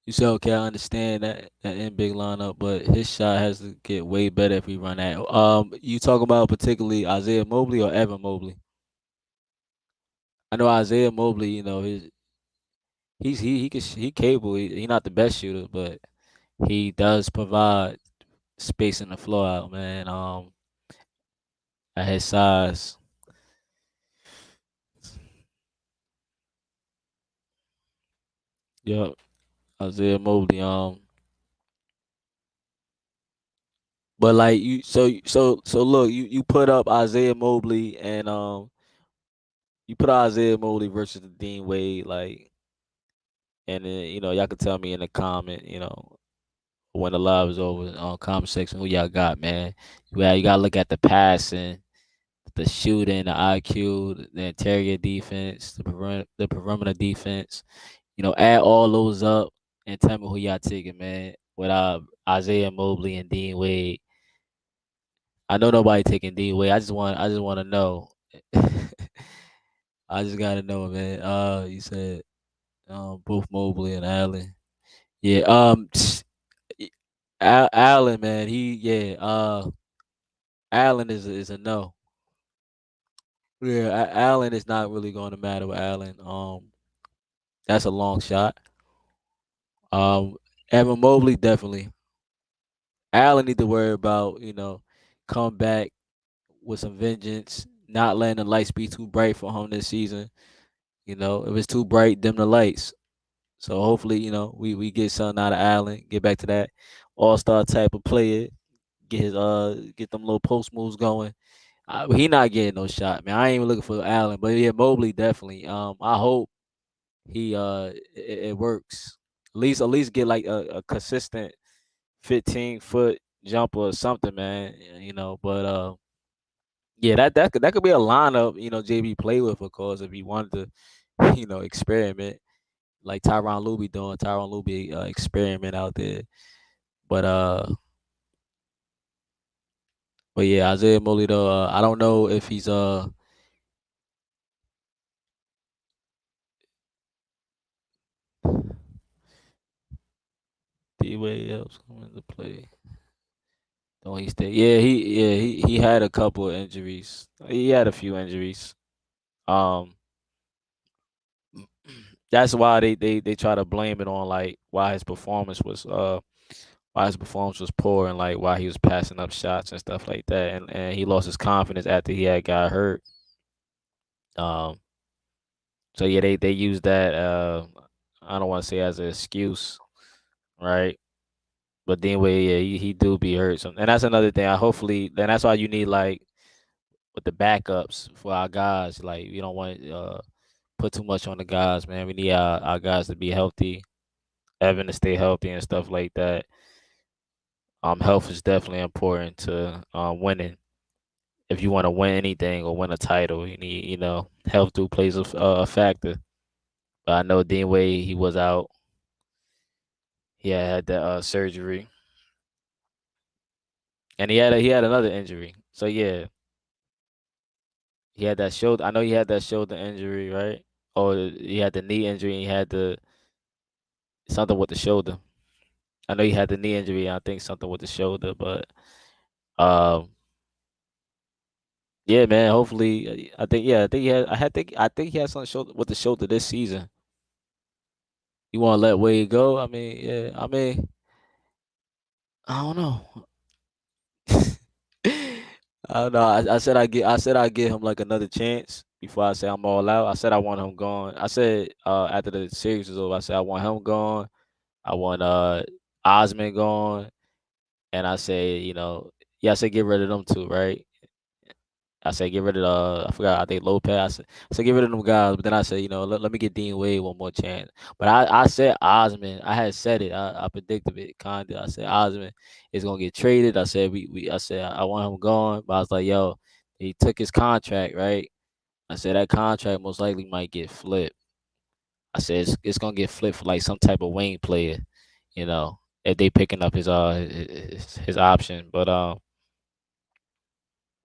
you say okay, I understand that in big lineup, but his shot has to get way better if we run that. You talking about particularly Isaiah Mobley or Evan Mobley? I know Isaiah Mobley. He capable. He not the best shooter, but he does provide space in the floor out, man. At his size, yep, Isaiah Mobley. But like so look, you put up Isaiah Mobley and you put Isaiah Mobley versus the Dean Wade, like, and then y'all can tell me in the comment, when the live is over, comment section who y'all got, man. You gotta look at the passing, the shooting, the IQ, the interior defense, the perimeter defense. Add all those up and tell me who y'all taking, man. Without Isaiah Mobley and Dean Wade, I know nobody taking Dean Wade. I just want to know. I just gotta know, man. You said both Mobley and Allen. Yeah. Allen, man. Allen is a no. Yeah, Allen is not really going to matter with Allen. That's a long shot. Um, Evan Mobley definitely. Allen need to worry about come back with some vengeance, not letting the lights be too bright for him this season. If it's too bright, dim the lights. So hopefully, we get something out of Allen, get back to that all-star type of player, get them little post moves going. He not getting no shot, man. I ain't even looking for Allen, but yeah, Mobley definitely. I hope it works. At least get like a consistent 15-foot jumper or something, man. But yeah, that could be a lineup. JB play with, of course, if he wanted to, experiment like Tyronn Lue be doing. Tyronn Lue be experiment out there. But yeah, Isaiah Mobley though. I don't know if he's D way else coming into play. Don't he stay? He had a couple of injuries. He had a few injuries. Um, that's why they try to blame it on like why his performance was poor and like why he was passing up shots and stuff like that, and he lost his confidence after he had got hurt. Um, so yeah, they use that I don't want to say as an excuse, right? But then yeah, he do be hurt. And that's another thing. I hopefully then that's why you need like with the backups for our guys. Like we don't want put too much on the guys, man. We need our guys to be healthy, Evan to stay healthy and stuff like that. Health is definitely important to winning. If you want to win anything or win a title, you need health do plays a factor. But I know Dean Wade he was out. He had the surgery, and he had another injury. So yeah, he had that shoulder. I know he had that shoulder injury, right? Or he had the knee injury. And he had the something with the shoulder. I know he had the knee injury. I think something with the shoulder, but um, Yeah, man. Hopefully, I think. Yeah, I think he had. I think he has something with the shoulder this season. You want to let Wade go? I mean, yeah. I mean, I don't know. I don't know. I said I give him like another chance before I say I'm all out. I said I want him gone. I said after the series was over, I said I want him gone. I want Osman gone, and I say yeah, I said get rid of them two, right? I said get rid of I forgot, I think Lopez. I said get rid of them guys, but then I said let me get Dean Wade one more chance. But I said Osman. I had said it. I predicted it kinda. I said Osman is gonna get traded. I said I said I want him gone, but I was like yo, he took his contract, right? I said that contract most likely might get flipped. I said it's gonna get flipped for like some type of wing player, if they picking up his option.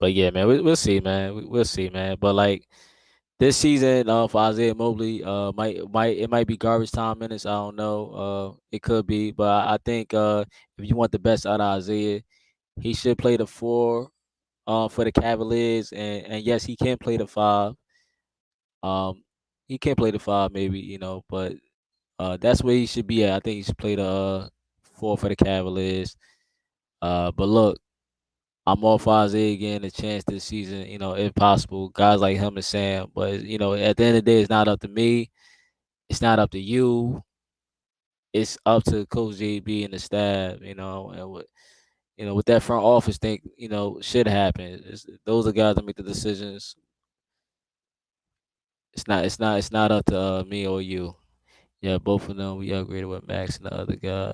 But yeah, man, we'll see, man. We'll see, man. But like this season, for Isaiah Mobley, might be garbage time minutes. I don't know. It could be, but I think if you want the best out of Isaiah, he should play the four, for the Cavaliers, and yes, he can play the five. Um, he can play the five, maybe, but that's where he should be at. I think he should play the four for the Cavaliers. But look, I'm all for Isaiah getting a chance this season, if possible. Guys like him and Sam. But, at the end of the day, it's not up to me. It's not up to you. It's up to Coach JB and the staff, and with that front office think, should happen. Those are guys that make the decisions. It's not up to me or you. Yeah, both of them we upgraded with Max and the other guy.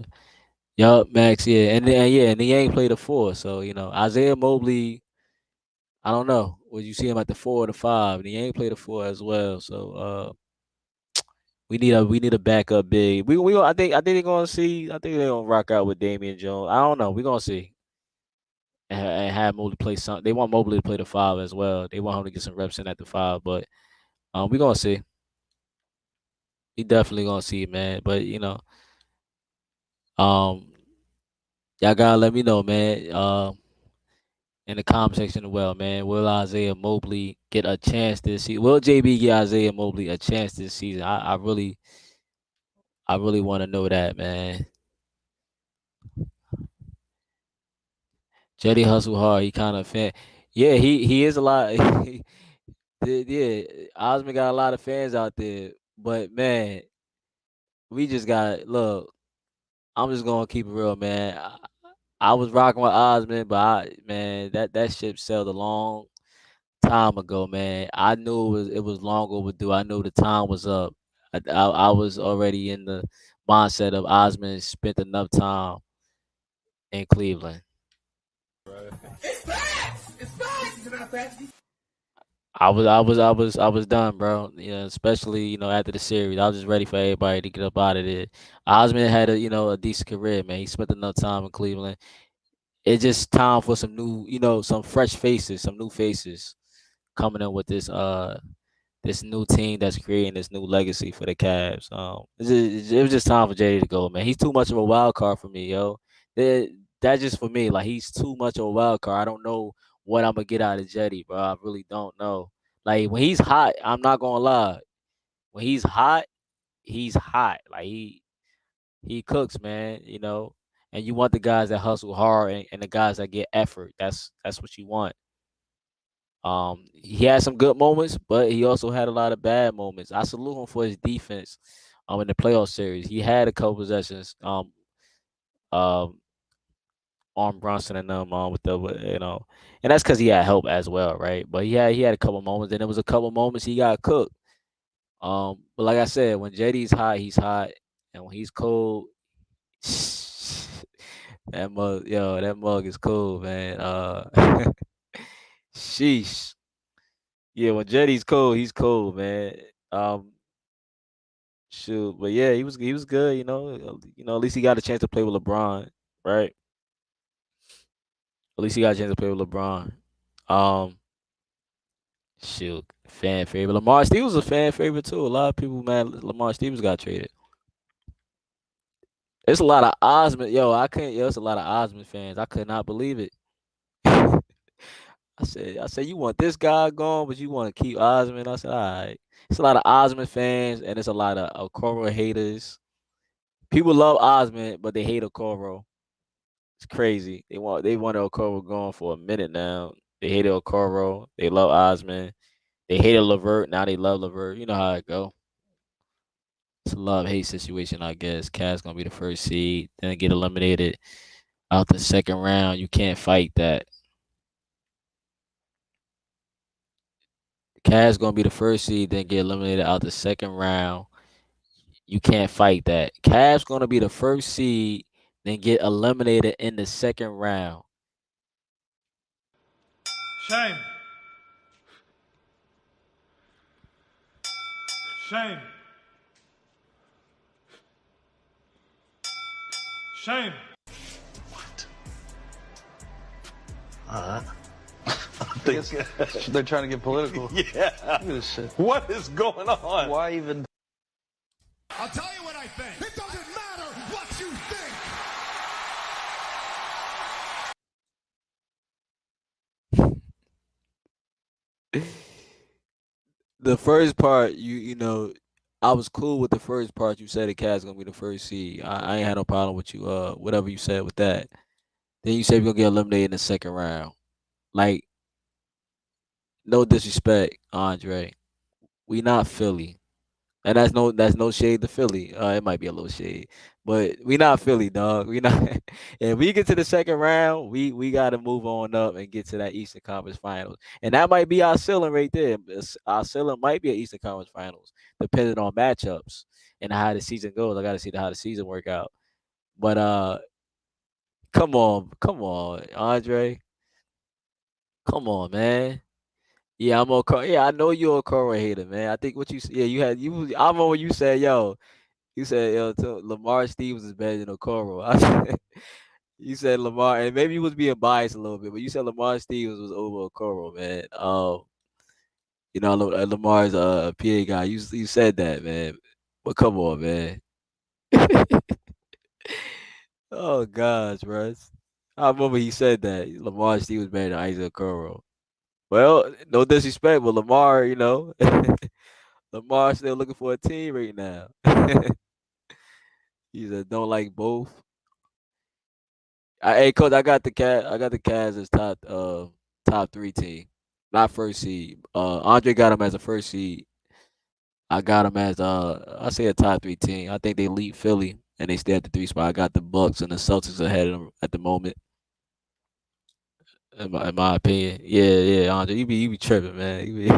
Yup, Max, yeah. And he ain't played a four. So, Isaiah Mobley, I don't know. Would you see him at the four or the five? And he ain't played a four as well. So we need a backup big. I think they're gonna see. I think they're gonna rock out with Damian Jones. I don't know. We're gonna see. And have Mobley play some. They want Mobley to play the five as well. They want him to get some reps in at the five. But we're gonna see. We definitely gonna see, man. But um, y'all gotta let me know, man. In the comment section as well, man. Will Isaiah Mobley get a chance this season? Will JB get Isaiah Mobley a chance this season? I really want to know that, man. Jetty hustle hard. He kind of fan. Yeah, he is a lot. Yeah, Osman got a lot of fans out there, but man, we just got look. I'm just gonna keep it real, man. I was rocking with Osman, but man, that ship sailed a long time ago, man. I knew it was long overdue. I knew the time was up. I was already in the mindset of Osman spent enough time in Cleveland. It's facts. It's facts. It's not facts. I was done, bro. Especially after the series, I was just ready for everybody to get up out of there. Osman had a decent career, man. He spent enough time in Cleveland. It's just time for some new, some fresh faces, some new faces coming in with this new team that's creating this new legacy for the Cavs. It was just time for Jay to go, man. He's too much of a wild card for me, yo. That that's just for me. Like he's too much of a wild card. I don't know what I'm gonna get out of Jetty, bro. I really don't know. Like when he's hot, I'm not gonna lie. When he's hot. Like he cooks, man. And you want the guys that hustle hard and the guys that get effort. That's what you want. He had some good moments, but he also had a lot of bad moments. I salute him for his defense. In the playoff series, he had a couple possessions. Um, on Brunson and them, and that's because he had help as well, right? But he had a couple moments, and there was a couple moments he got cooked. But like I said, when JD's hot, he's hot, and when he's cold, that mug is cool, man. Sheesh. Yeah, when Jetty's cold, he's cold, man. Um, Shoot, but yeah, he was good. At least he got a chance to play with LeBron, right? At least he got a chance to play with LeBron. Um, Shoot, fan favorite. Lamar Stevens was a fan favorite too. A lot of people mad Lamar Stevens got traded. It's a lot of Osmond. Yo, I couldn't. Yo, it's a lot of Osmond fans. I could not believe it. I said, you want this guy gone, but you want to keep Osman. I said, all right. It's a lot of Osman fans, and it's a lot of Okoro haters. People love Osman, but they hate Okoro. It's crazy. They want Okoro gone for a minute now. They hated Okoro. They love Osman. They hated Levert. Now they love Levert. You know how it go. It's a love hate situation, I guess. Cavs gonna be the first seed, then get eliminated out the second round. You can't fight that. Cavs gonna be the first seed, then get eliminated out the second round. You can't fight that. Cavs gonna be the first seed, then get eliminated in the second round. Shame. Shame. Shame. They're trying to get political. Yeah. Look at this shit. What is going on? Why even? I'll tell you what I think. It doesn't matter what you think. The first part, I was cool with the first part. You said the Cavs gonna be the first seed. I ain't had no problem with you. Whatever you said with that. Then you said we're gonna get eliminated in the second round. Like, no disrespect, Andre. We not Philly. And that's no shade to Philly. It might be a little shade, but we not Philly, dog. We not. If we get to the second round, we got to move on up and get to that Eastern Conference Finals, and that might be our ceiling right there. Our ceiling might be an Eastern Conference Finals, depending on matchups and how the season goes. I got to see how the season work out. But come on, Andre, come on, man. Yeah, I'm okay. Yeah, I know you're a Cora hater, man. I think what you yeah you had you. I remember when you said yo. You said, yo, Lamar Stevens is better than Okoro. You said Lamar, and maybe you was being biased a little bit, but you said Lamar Stevens was over Okoro, man. Lamar's a PA guy. You said that, man. But come on, man. Oh gosh, bro. I remember he said that Lamar Stevens better than Isaac Okoro. Well, no disrespect, but Lamar, Lamar's still looking for a team right now. He said don't like both. Hey, coach, I got the Cavs as top 3 team, not first seed. Andre got him as a first seed. I got him as I say a top 3 team. I think they lead Philly and they stay at the 3 spot. I got the Bucks and the Celtics ahead of them at the moment. In my opinion, yeah, Andre, you be tripping, man. You be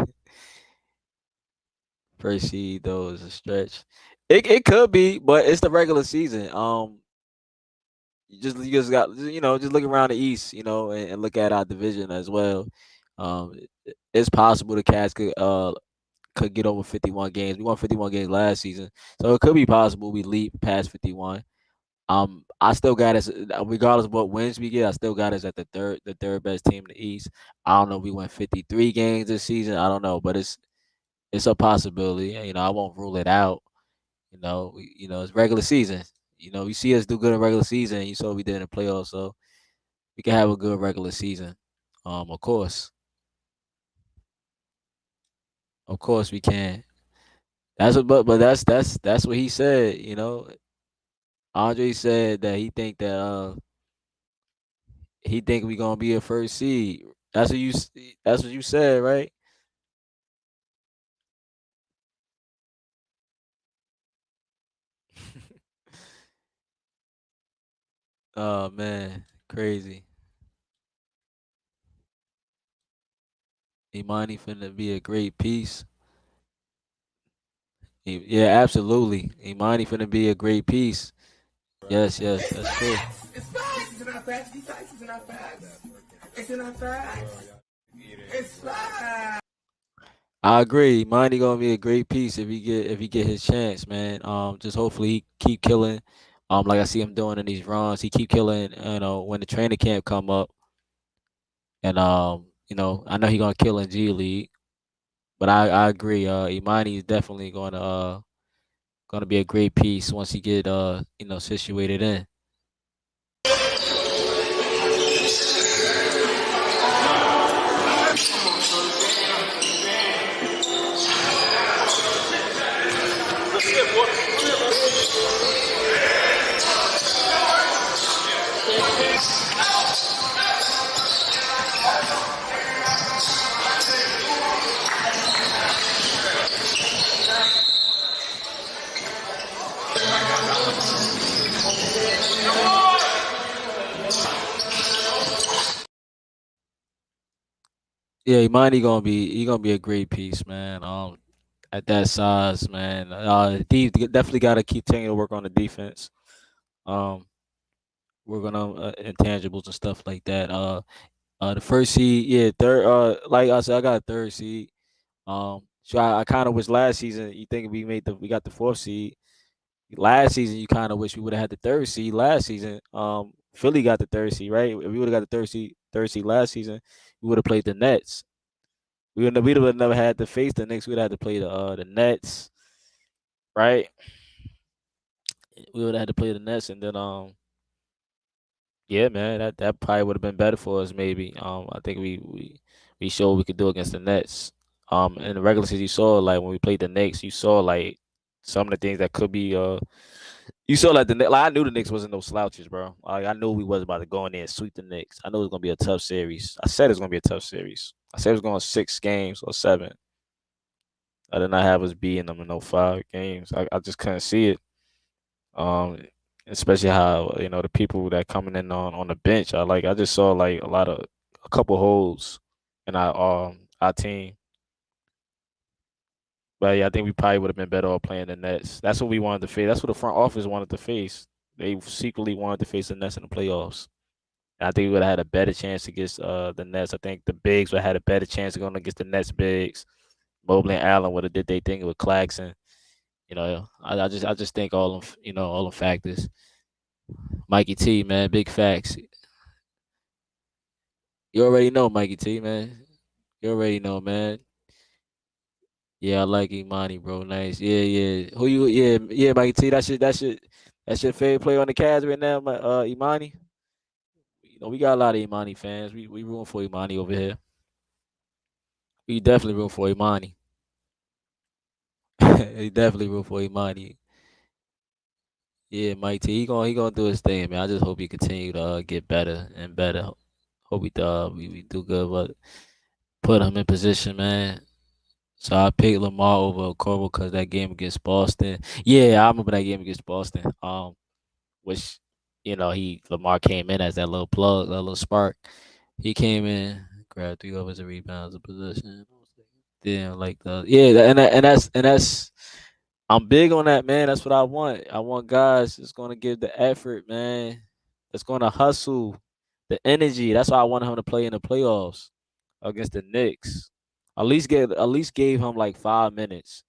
first seed though is a stretch. It could be, but it's the regular season. You just got just look around the East, and look at our division as well. It's possible the Cats could get over 51 games. We won 51 games last season, so it could be possible we leap past 51. I still got us, regardless of what wins we get. I still got us at the third best team in the East. I don't know if we went 53 games this season. I don't know, but it's a possibility. I won't rule it out. It's regular season. You see us do good in regular season. You saw what we did in the playoffs, so we can have a good regular season. Of course we can. That's what he said. Andre said that he think we gonna be a first seed. That's what you said, right? Oh man, crazy. Imani finna be a great piece. Yeah, absolutely. Imani finna be a great piece. Yes, that's true. It's facts. It's not facts. These facts is not facts. It's not facts. It's facts. I agree. Imani gonna be a great piece if he get his chance, man. Just hopefully he keep killing. Like I see him doing in these runs, he keep killing. When the training camp come up, and I know he gonna kill in G League. But I agree. Imani is definitely gonna be a great piece once he get situated in. Yeah, he gonna be a great piece, man. At that size, man. Definitely got to keep taking to work on the defense. Um, working on intangibles and stuff like that. The first seed, yeah, third. Like I said, I got a third seed. So I kind of wish last season. You think we got the fourth seed. Last season, you kind of wish we would have had the third seed last season. Philly got the third seed, right? If we would have got the third seed last season, we would have played the Nets. We would have never had to face the Knicks. We'd have had to play the Nets, right? We would have had to play the Nets, and then yeah, man, that probably would have been better for us. Maybe I think we showed we could do against the Nets. In the regular season, you saw like when we played the Knicks, you saw like some of the things that could be You saw like I knew the Knicks wasn't no slouches, bro. Like I knew we was about to go in there and sweep the Knicks. I knew it was gonna be a tough series. I said it was gonna be a tough series. I said it was going 6 games or 7. I did not have us beating them in no 5 games. I just couldn't see it. Um, Especially how the people that coming in on the bench. I just saw like a couple holes in our team. But yeah, I think we probably would have been better off playing the Nets. That's what we wanted to face. That's what the front office wanted to face. They secretly wanted to face the Nets in the playoffs. And I think we would have had a better chance against the Nets. I think the bigs would have had a better chance of going against the Nets bigs. Mobley and Allen would have did their thing with Claxton. I just think all them factors. Mikey T, man, big facts. You already know Mikey T, man. You already know, man. Yeah, I like Imani, bro. Nice. Yeah, yeah. Who you? Yeah, yeah, Mikey T. That's your favorite player on the Cavs right now, Imani. We got a lot of Imani fans. We rooting for Imani over here. We definitely root for Imani. We definitely root for Imani. Yeah, Mike T. He gonna do his thing, man. I just hope he continue to get better and better. Hope we do good, but put him in position, man. So I picked Lamar over Okoro because that game against Boston. Yeah, I remember that game against Boston. Which Lamar came in as that little plug, that little spark. He came in, grabbed 3 offensive rebounds of possession. Then like and that's I'm big on that, man. That's what I want. I want guys that's gonna give the effort, man. That's gonna hustle, the energy. That's why I want him to play in the playoffs against the Knicks. At least gave him like 5 minutes.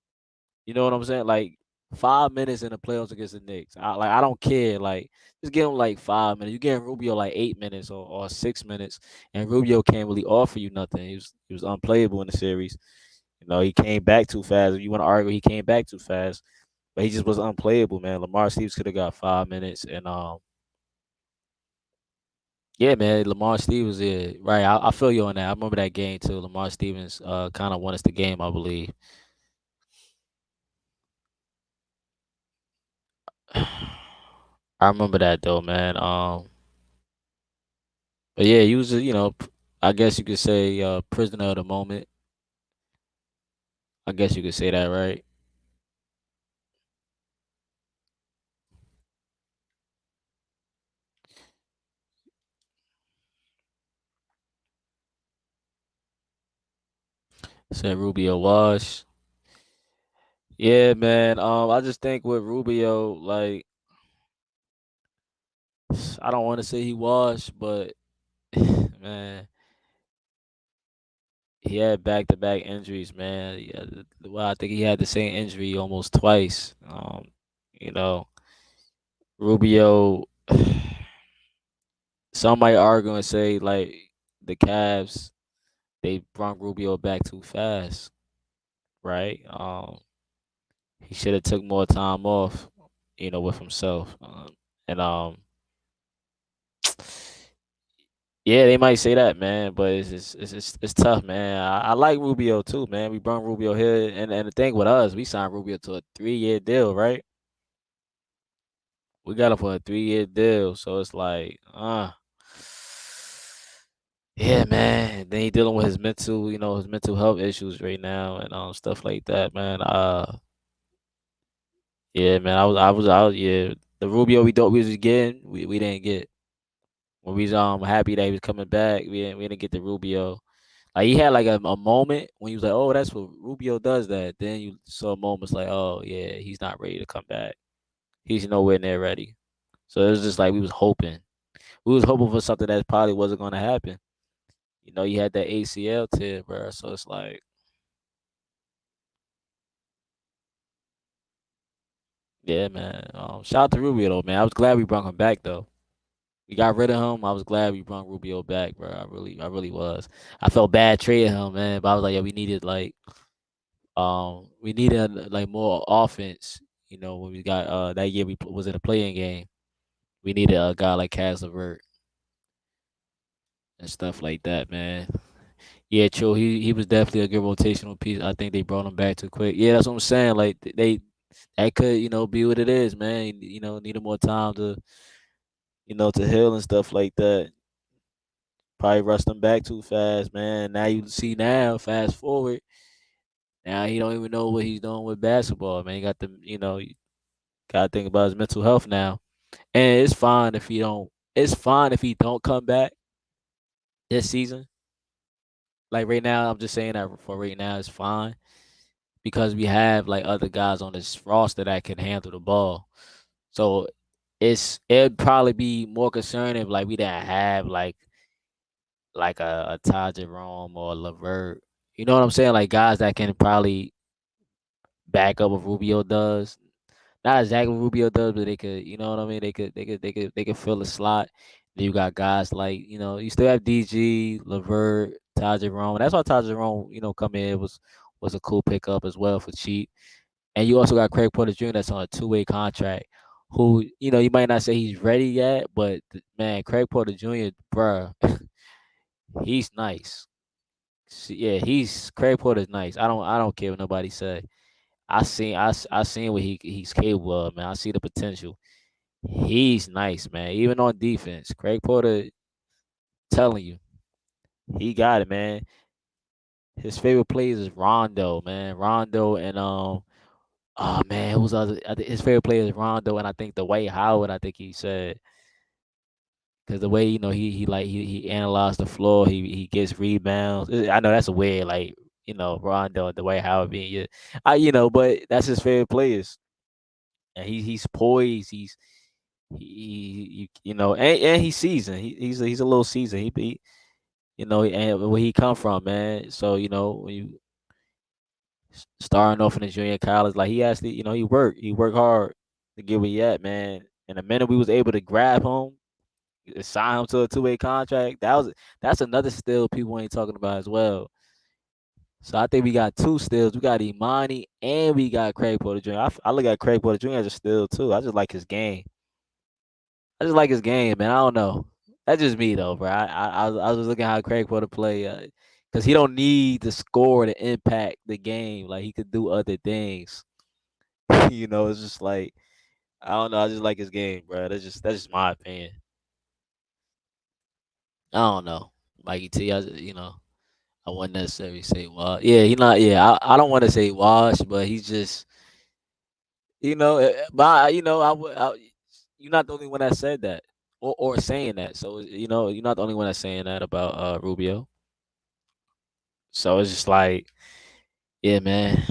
You know what I'm saying? Like 5 minutes in the playoffs against the Knicks. I don't care. Like just give him like 5 minutes. You give Rubio like 8 minutes or 6 minutes, and Rubio can't really offer you nothing. He was unplayable in the series. He came back too fast. If you want to argue, he came back too fast, but he just was unplayable, man. Lamar Stevens could have got 5 minutes, and yeah, man, Lamar Stevens, yeah, right. I feel you on that. I remember that game too. Lamar Stevens kind of won us the game, I believe. I remember that though, man. But yeah, he was, I guess you could say, prisoner of the moment. I guess you could say that, right? Said Rubio wash. Yeah, man. I just think with Rubio, like, I don't want to say he washed, but man, he had back-to-back injuries, man. Yeah, well, I think he had the same injury almost twice. You know, Rubio. Some might argue and say like the Cavs they brought Rubio back too fast, right? He should have took more time off, with himself. And Yeah, they might say that, man, but it's tough, man. I like Rubio too, man. We brought Rubio here, and the thing with us, we signed Rubio to a 3-year deal, right? We got him for a 3-year deal, so it's like, Yeah, man. Then he dealing with his mental, his mental health issues right now and stuff like that, man. Yeah, man. Yeah. The Rubio we thought we was getting, we didn't get. When we was happy that he was coming back, we didn't get the Rubio. Like he had like a moment when he was like, oh, that's what Rubio does that. Then you saw moments like, oh yeah, he's not ready to come back. He's nowhere near ready. So it was just like we was hoping. We was hoping for something that probably wasn't gonna happen. You had that ACL tear, bro. So it's like, yeah, man. Shout out to Rubio though, man. I was glad we brought him back though. We got rid of him. I was glad we brought Rubio back, bro. I really was. I felt bad trading him, man. But I was like, yeah, we needed like more offense. When we got that year was in a playing game. We needed a guy like Cas LeVert and stuff like that, man. Yeah, true. He was definitely a good rotational piece. I think they brought him back too quick. Yeah, that's what I'm saying. Like they that could be what it is, man. Needed more time to heal and stuff like that. Probably rushed him back too fast, man. Now you see fast forward. Now he don't even know what he's doing with basketball, man. He got you gotta think about his mental health now. And it's fine if he don't. It's fine if he don't come back this season. Like right now, I'm just saying that for right now, it's fine because we have like other guys on this roster that can handle the ball. So it'd probably be more concerning if like we didn't have like a Ty Jerome or a Levert. You know what I'm saying? Like guys that can probably back up what Rubio does. Not exactly what Rubio does, but they could, you know what I mean? They could fill the slot. Then you got guys like, you still have DG, Levert, Ty Jerome. That's why Ty Jerome, come in was a cool pickup as well for cheap. And you also got Craig Porter Jr. that's on a two-way contract. Who, you might not say he's ready yet, but man, Craig Porter Jr., bruh, he's nice. Yeah, he's Craig Porter's nice. I don't care what nobody say. I seen what he's capable of, man. I see the potential. He's nice, man. Even on defense, Craig Porter, telling you, he got it, man. His favorite plays is Rondo, man. Rondo and oh man, who's other? His favorite player is Rondo, and I think Dwight Howard. I think he said because the way he analyzed the floor, he gets rebounds. I know that's a weird Rondo and Dwight Howard being but that's his favorite players, and he's poised. And he's seasoned. He's a little seasoned. And where he come from, man. So when you starting off in the junior college, like he actually, he worked hard to get where he at, man. And the minute we was able to grab him, sign him to a two-way contract, that's another steal people ain't talking about as well. So I think we got two steals. We got Imani and we got Craig Porter Jr. I look at Craig Porter Jr. as a steal too. I just like his game. I just like his game, man. I don't know. That's just me though, bro. I was looking at how Craig Porter play, because he don't need to score to impact the game. Like he could do other things. It's just like I don't know. I just like his game, bro. That's just my opinion. I don't know. Mikey T, I wouldn't necessarily say wash. Yeah, he not. Yeah, I don't want to say wash, but he's just, but you're not the only one that said that or saying that. So you're not the only one that's saying that about Rubio. So it's just like, yeah, man.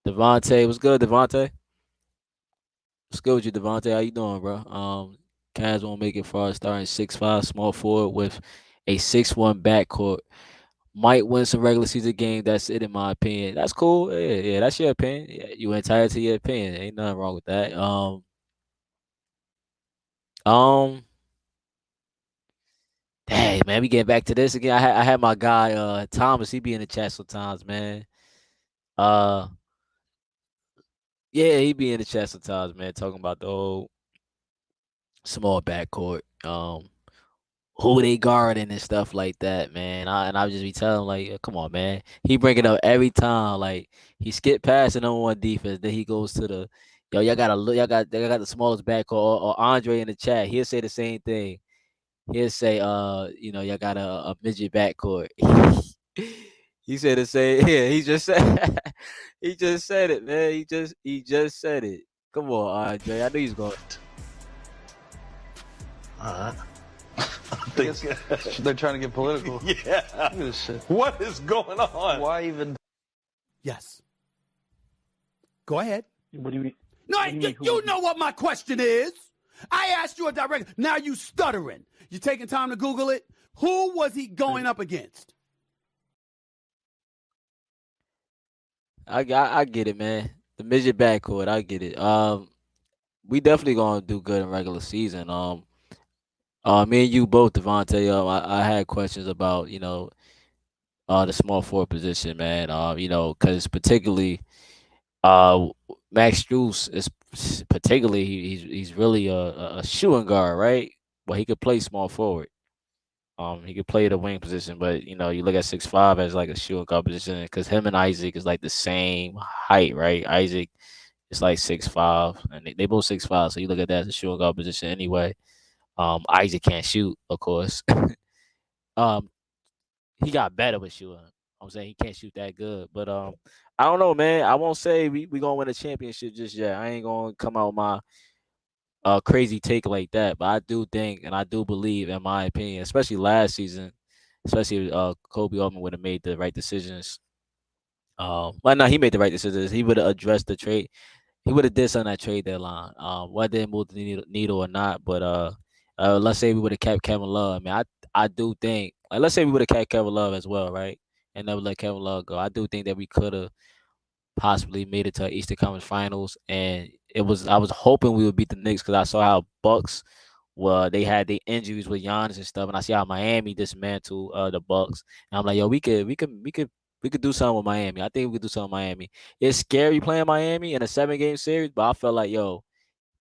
Devontae, what's good, Devontae? What's good with you, Devontae? How you doing, bro? Cavs won't make it far, starting 6'5", small forward with a 6'1" backcourt. Might win some regular season game. That's it, in my opinion. That's cool. Yeah, yeah, that's your opinion. Yeah, you entitled to your opinion. Ain't nothing wrong with that. Um, Dang, man, we getting back to this again. I had my guy Thomas. He be in the chat sometimes, man. Uh, yeah, he be in the chat sometimes, man. Talking about the whole small backcourt. Who they guarding and stuff like that, man. I would just be telling him, like, come on, man. He bring it up every time. Like he skip past the number one defense, then he goes to the y'all gotta look, y'all got the smallest backcourt or Andre in the chat. He'll say the same thing. he'll say, y'all got a midget backcourt. He said the same. Yeah, he just said he just said it, man. He just said it. Come on, Andre. I knew he's going. I guess they're trying to get political. Yeah. Look at this shit. What is going on? Why even? Yes. Go ahead. What do you mean? No, What do you mean, who you was he? know what my question is. I asked you a direct. Now you stuttering. You taking time to Google it? Who was he going up against? I get it, man. The midget backcourt, I get it. We definitely gonna do good in regular season. Me and you both, Devontae. I had questions about the small forward position, man. Because particularly uh Max Strus is particularly he's really a shooting guard, right? Well, he could play small forward. He could play the wing position, but you look at 6'5" as like a shooting guard position because him and Isaac is like the same height, right? Isaac is like 6'5", and they both 6'5", so you look at that as a shooting guard position anyway. Isaac can't shoot, of course. um, he got better with shooting. I'm saying he can't shoot that good, but I don't know, man. I won't say we gonna win a championship just yet. I ain't gonna come out with my crazy take like that, but I do think and I do believe, in my opinion, especially last season, especially Kobe Altman would have made the right decisions. Well, no, he made the right decisions. He would have addressed the trade. He would have did something at trade deadline. Whether it moved the needle or not, but let's say we would have kept Kevin Love. I mean, I do think like let's say we would have kept Kevin Love as well, right? And never let Kevin Love go. I do think that we could have possibly made it to Eastern Conference Finals, and I was hoping we would beat the Knicks because I saw how Bucks well they had the injuries with Giannis and stuff, and I see how Miami dismantled the Bucks, and I'm like, yo, we could do something with Miami. I think we could do something with Miami. It's scary playing Miami in a 7-game series, but I felt like, yo,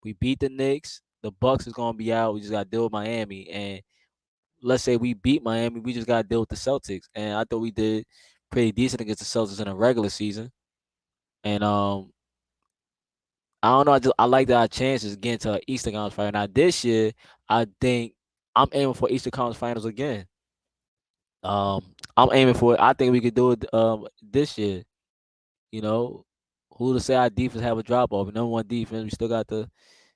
we beat the Knicks, the Bucks is gonna be out. We just gotta deal with Miami, and let's say we beat Miami, we just gotta deal with the Celtics, and I thought we did pretty decent against the Celtics in a regular season. And I don't know. I like our chances getting to Eastern Conference Final. Now this year, I think I'm aiming for Eastern Conference Finals again. I'm aiming for it. I think we could do it this year. You know, who to say our defense have a drop off? Number one defense, we still got the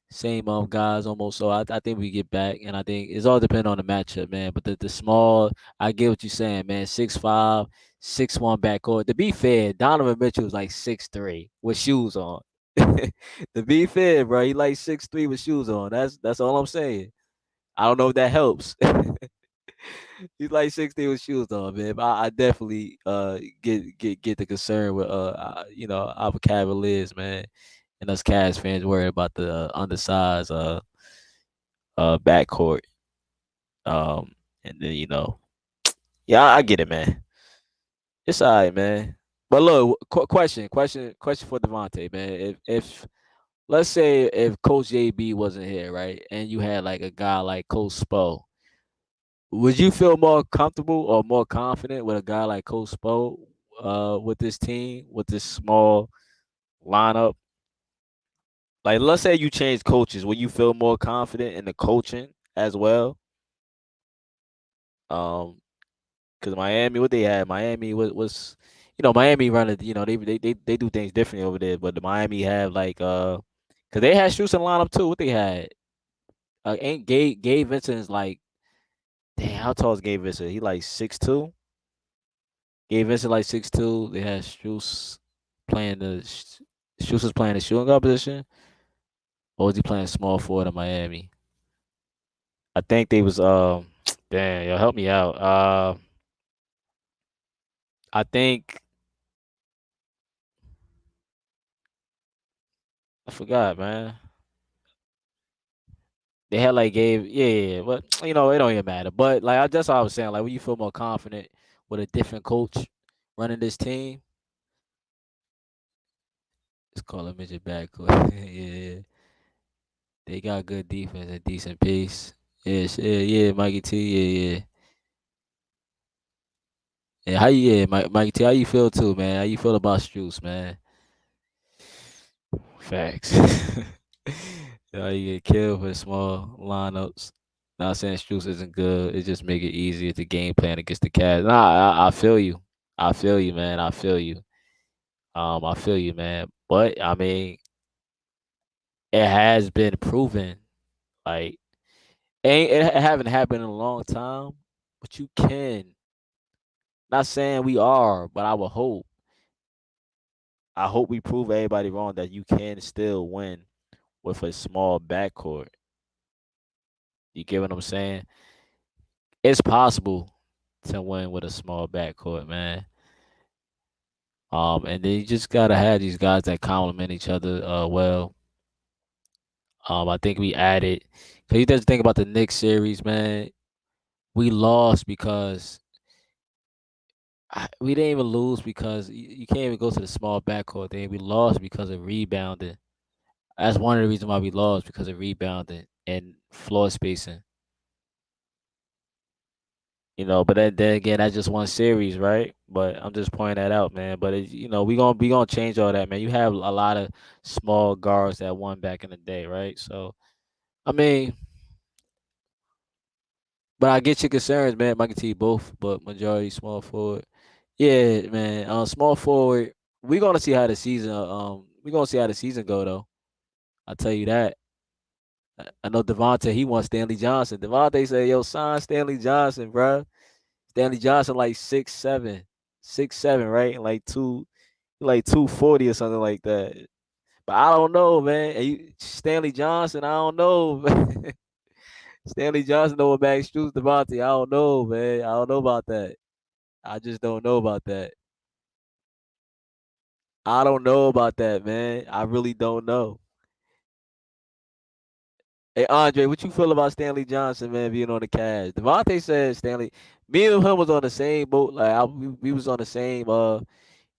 same guys almost. So I think we get back, and I think it's all depending on the matchup, man. But the small, I get what you're saying, man. 6'5", 6'1" backcourt. To be fair, Donovan Mitchell was like 6'3" with shoes on. To be fair, bro, he like 6'3" with shoes on. That's all I'm saying. I don't know if that helps. He's like 6'3" with shoes on, man. But I definitely get the concern with our Cavaliers, man, and us Cavs fans worried about the undersized backcourt. And then yeah, I get it, man. It's all right, man. But look, question for Devontae, man. If let's say if Coach JB wasn't here, right, and you had like a guy like Coach Spo, would you feel more comfortable or more confident with a guy like Coach Spo with this team, with this small lineup? Like, let's say you change coaches, would you feel more confident in the coaching as well? Um, because Miami, what they had, Miami was Miami running, they do things differently over there, but the Miami have like because they had Strus in the lineup too. What they had, ain't Gabe Vincent is like, damn, how tall is Gabe Vincent? He like 6'2". Gabe Vincent like 6'2". They had playing the Strus was playing the shooting guard position, or was he playing small forward in Miami? I think they was damn, yo, help me out. I think I forgot, man. They had like Gabe, yeah, but it don't even matter. But like that's what I was saying. Like, when you feel more confident with a different coach running this team, it's called a midget backcourt. Yeah, they got good defense and decent pace. Yeah, Mikey T. Yeah. Yeah, Mikey T. How you feel too, man? How you feel about Strus, man? Facts. You get killed for small lineups. Not saying Strus isn't good. It just make it easier to game plan against the Cavs. Nah, I feel you. I feel you, man. I feel you. I feel you, man. But I mean, it has been proven. Like, it haven't happened in a long time, but you can. Not saying we are, but I would hope. I hope we prove everybody wrong that you can still win with a small backcourt. You get what I'm saying? It's possible to win with a small backcourt, man. And then you just gotta have these guys that complement each other well. I think we added because you just think about the Knicks series, man. We lost because we didn't even lose because you can't even go to the small backcourt thing. We lost because of rebounding. That's one of the reasons why we lost because of rebounding and floor spacing. But then again, that's just one series, right? But I'm just pointing that out, man. But we gonna change all that, man. You have a lot of small guards that won back in the day, right? So I mean, but I get your concerns, man. I can tell you both, but majority small forward. Yeah, man. Small forward. We gonna see how the season go though. I'll tell you that. I know Devontae, he wants Stanley Johnson. Devontae said, yo, sign Stanley Johnson, bro. Stanley Johnson like 6'7", 6'7", right? Like 240 or something like that. But I don't know, man. Stanley Johnson, I don't know. Man. Stanley Johnson over Max Strus, Devontae. I don't know, man. I don't know about that. I just don't know about that. I don't know about that, man. I really don't know. Hey Andre, what you feel about Stanley Johnson, man, being on the Cavs? Devontae said Stanley. Me and him was on the same boat. Like we was on the same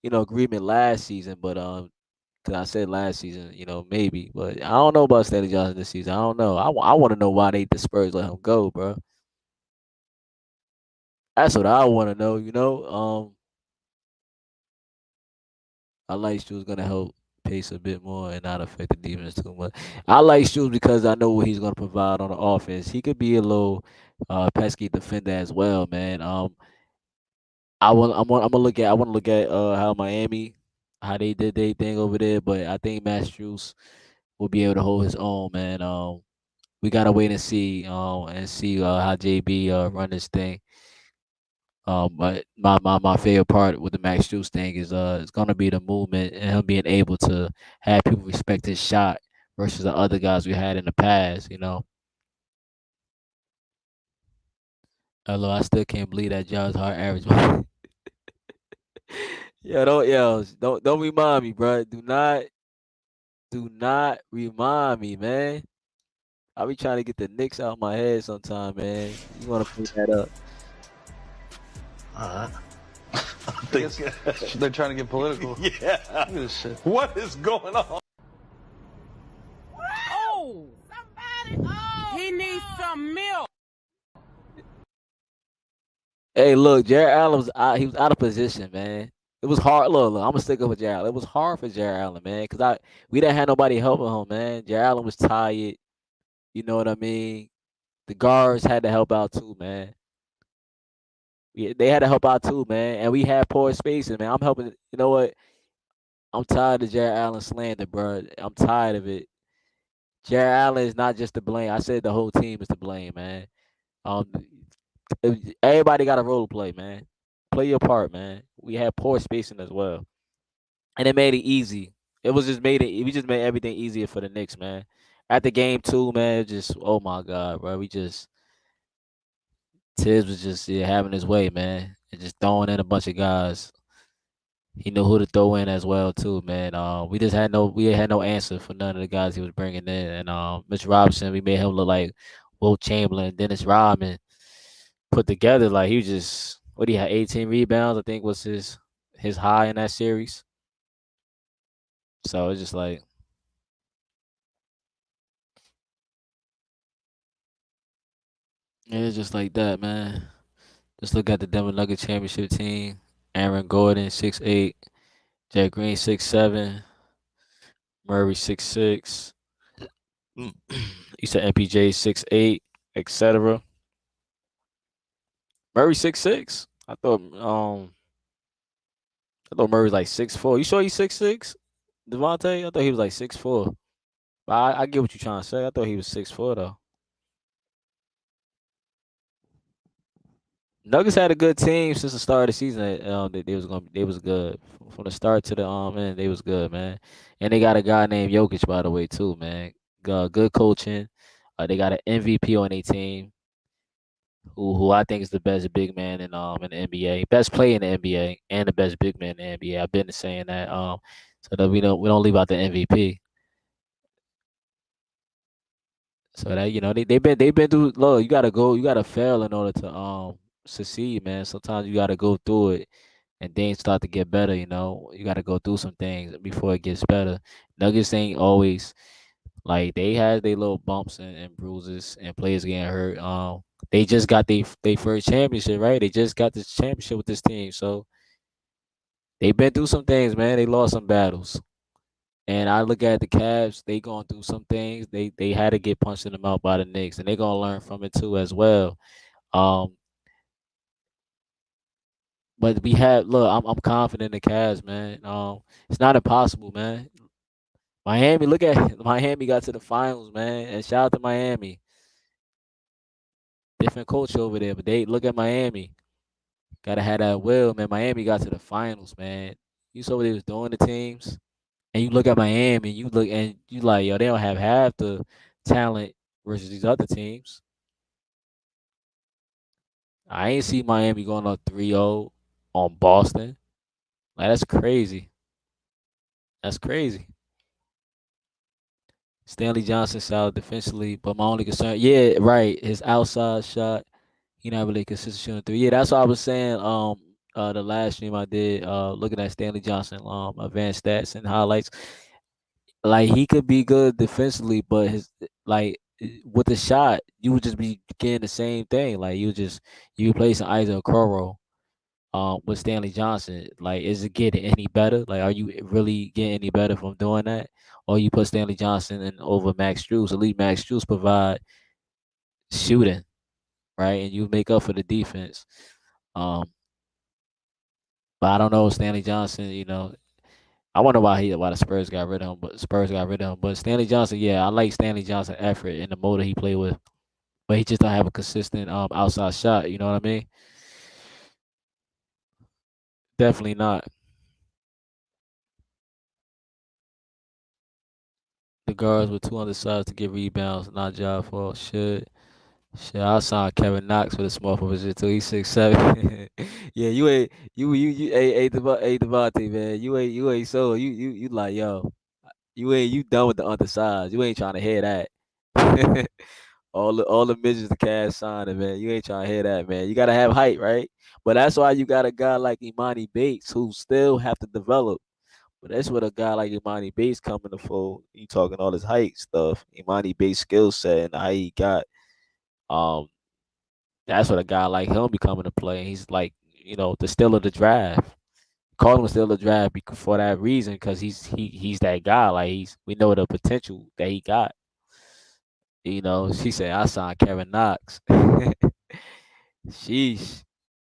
agreement last season, but cause I said last season, maybe, but I don't know about Stanley Johnson this season. I don't know. I want to know why the Spurs let him go, bro. That's what I want to know. I like Strus gonna help pace a bit more and not affect the defense too much. I like Strus because I know what he's gonna provide on the offense. He could be a little pesky defender as well, man. I want to look at how Miami, how they did their thing over there, but I think Matt Strus will be able to hold his own, man. We gotta wait and see how JB run this thing. But my favorite part with the Max Strus thing is it's gonna be the movement and him being able to have people respect his shot versus the other guys we had in the past. Although I still can't believe that Josh Hart average. Don't remind me, bro. Do not remind me, man. I be trying to get the Knicks out of my head sometime, man. You want to bring that up? All right. They're trying to get political. Yeah. Look at this shit. What is going on? Oh, somebody! Oh, he needs some milk. Hey, look, Jarrett Allen was out. He was out of position, man. It was hard. Look, I'm gonna stick up with Jarrett Allen. It was hard for Jarrett Allen, man, because we didn't have nobody helping him, man. Jarrett Allen was tired. You know what I mean? The guards had to help out too, man. They had to help out too, man. And we had poor spacing, man. I'm helping. You know what? I'm tired of Jarrett Allen slander, bro. I'm tired of it. Jarrett Allen is not just to blame. I said the whole team is to blame, man. Um, Everybody got a role to play, man. Play your part, man. We had poor spacing as well, and it made it easy. It was just made it. We just made everything easier for the Knicks, man. At the game too, man. Just oh my god, bro. Tiz was just having his way, man, and just throwing in a bunch of guys. He knew who to throw in as well too, man. We had no answer for none of the guys he was bringing in, and Mitch Robinson, we made him look like Will Chamberlain, Dennis Rodman put together. Like he was just what he had 18 rebounds, I think was his high in that series. So it's just like it's just like that, man. Just look at the Denver Nuggets championship team. Aaron Gordon 6'8", Jack Green 6'7", Murray 6'6". You said MPJ 6'8", etc. Murray 6'6". I thought Murray's like 6'4". You sure he's 6'6"? Devontae? I thought he was like 6'4". But I get what you're trying to say. I thought he was 6'4" though. Nuggets had a good team since the start of the season. They was good from the start to the end. They was good, man. And they got a guy named Jokic, by the way, too, man. Good coaching. They got an MVP on their team, who I think is the best big man in the NBA, best player in the NBA, and the best big man in the NBA. I've been saying that so that we don't leave out the MVP. So that they've been through. Look, you gotta fail in order to succeed, man. Sometimes you gotta go through it and things start to get better. You got to go through some things before it gets better. Nuggets ain't always like they had their little bumps and bruises and players getting hurt. They just got they first championship, right? They just got this championship with this team, so they've been through some things, man. They lost some battles. And I look at the Cavs, they going through some things. They had to get punched in the mouth by the Knicks, and they gonna learn from it too as well. Um, but I'm confident in the Cavs, man. It's not impossible, man. Miami, look at Miami got to the finals, man. And shout out to Miami. Different culture over there, but they look at Miami. Gotta have that will, man. Miami got to the finals, man. You saw what they was doing to teams, and you look at Miami, and you like, yo, they don't have half the talent versus these other teams. I ain't see Miami going up 3-0 on Boston. Like that's crazy. That's crazy. Stanley Johnson solid defensively, but my only concern, yeah, right, his outside shot, he not really consistent shooting three. Yeah, that's what I was saying. The last stream I did, looking at Stanley Johnson, advanced stats and highlights. Like he could be good defensively, but his with the shot, you would just be getting the same thing. Like you replacing Isaac Okoro, with Stanley Johnson. Like, is it getting any better? Like, are you really getting any better from doing that? Or you put Stanley Johnson in over Max Strus? At least Max Strus provide shooting, right? And you make up for the defense. Um, but I don't know Stanley Johnson. I wonder why the Spurs got rid of him. But Spurs got rid of him. But Stanley Johnson, yeah, I like Stanley Johnson effort and the motor he played with. But he just don't have a consistent outside shot. You know what I mean? Definitely not. The guards with 200 shots to get rebounds, not job fault. Shit, I saw Kevin Knox with a small position too. He's 6'7". Yeah, you ain't you hey Devontae, man. You ain't so you like yo. You done with the undersized. You ain't trying to hear that. all the midgets the cash signing, man. You ain't trying to hear that, man. You gotta have height, right? But that's why you got a guy like Imani Bates who still have to develop. But that's what a guy like Imani Bates coming to fold. You talking all this height stuff. Imani Bates skill set and how he got. Um, that's what a guy like him be coming to play. And he's like, the still of the draft. Call him still the draft for that reason, because he's that guy. Like we know the potential that he got. She said I signed Kevin Knox. Sheesh.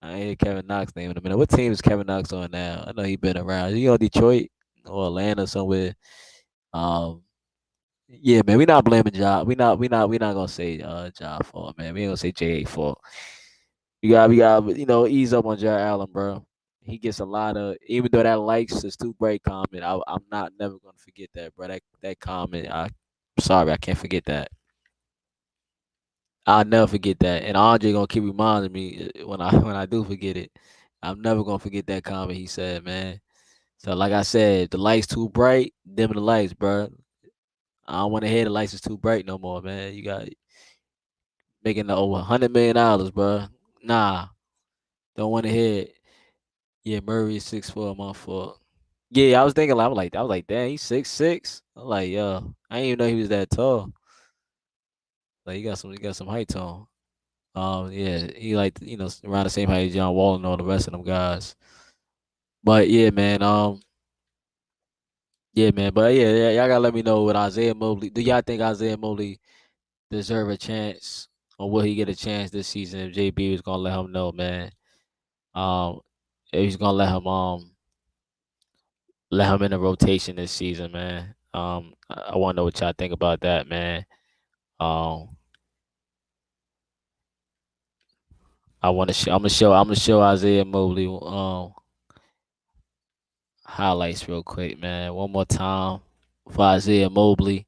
I ain't hear Kevin Knox name in a minute. What team is Kevin Knox on now? I know he been around. He on Detroit or Atlanta somewhere. Um, yeah, man, we not blaming Job. We not gonna say Job fault, man. We ain't gonna say J.A. fault. We got ease up on Jarrett Allen, bro. He gets a lot of, even though that likes is too bright comment. I'm not never gonna forget that, bro. That comment. I'm sorry, I can't forget that. I'll never forget that. And Andre gonna keep reminding me when I do forget it. I'm never gonna forget that comment he said, man. So like I said, if the lights too bright, dim the lights, bro. I don't want to hear the lights is too bright no more, man. You got making the over $100 million, bro. Nah, don't want to hear it. Yeah, Murray is 6'4", my fault. Yeah, I was thinking, I was like, dang, he's 6'6". I'm like, yo, I didn't even know he was that tall. Like, he got some height to him. Yeah, he like, around the same height as John Wall and all the rest of them guys. But yeah, man, yeah, man, but yeah, y'all gotta let me know with Isaiah Mobley. Do y'all think Isaiah Mobley deserve a chance or will he get a chance this season if JB was gonna let him know, man. Um, if he's gonna let him in the rotation this season, man. I want to know what y'all think about that, man. Um, I'm gonna show Isaiah Mobley highlights real quick, man. One more time for Isaiah Mobley.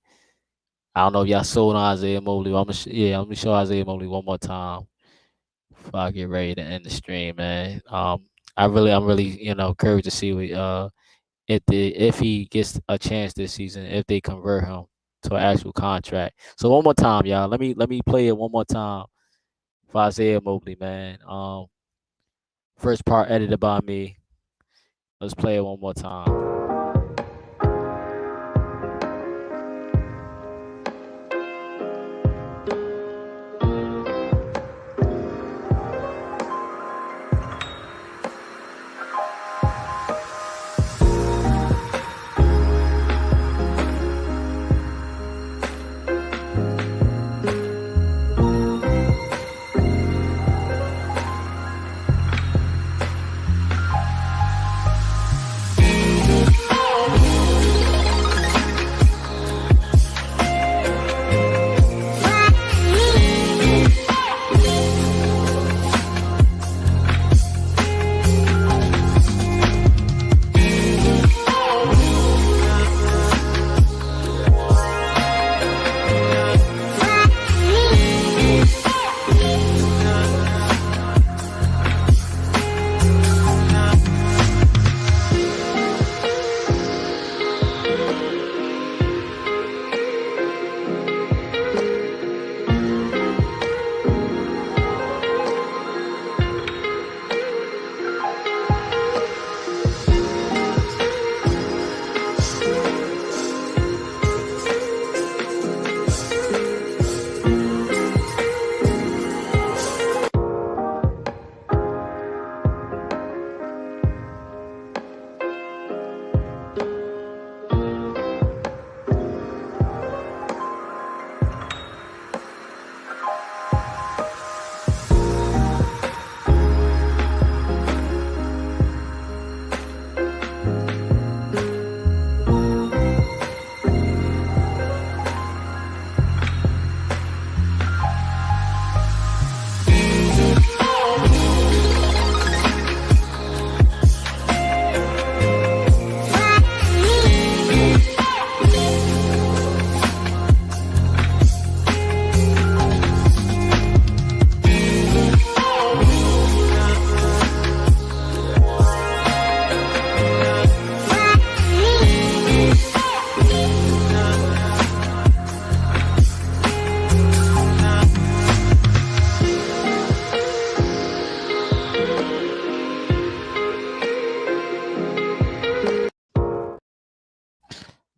I don't know if y'all sold on Isaiah Mobley. I'm gonna show Isaiah Mobley one more time before I get ready to end the stream, man. I'm really, curious to see what if he gets a chance this season, if they convert him to an actual contract. So one more time, y'all. Let me play it one more time for Isaiah Mobley, man. First part edited by me. Let's play it one more time.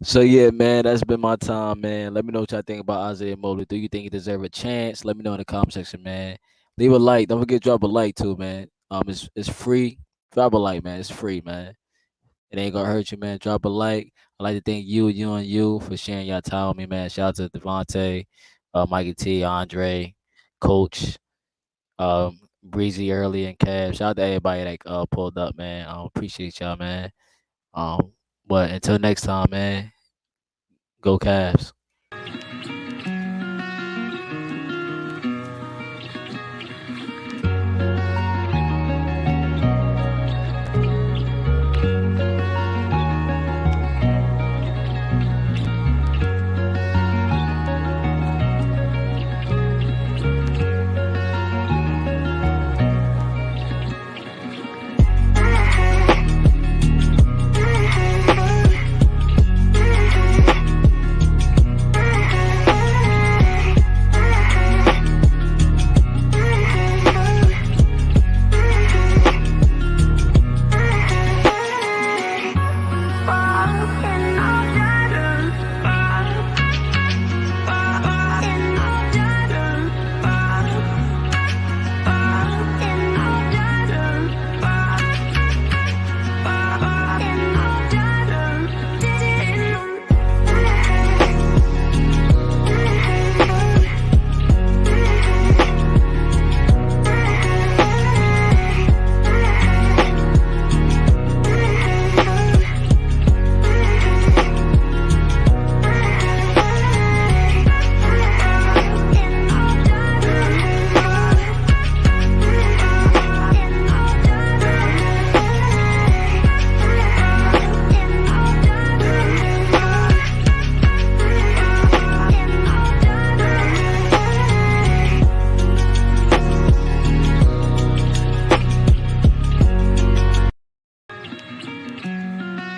So yeah, man, that's been my time, man. Let me know what y'all think about Isaiah Mobley. Do you think he deserves a chance? Let me know in the comment section, man. Leave a like. Don't forget to drop a like too, man. It's free. Drop a like, man. It's free, man. It ain't gonna hurt you, man. Drop a like. I'd like to thank you, and you for sharing your time with me, man. Shout out to Devontae, Mikey T, Andre, Coach, Breezy early and Cavs. Shout out to everybody that pulled up, man. Appreciate y'all, man. But until next time, man. Go Cavs.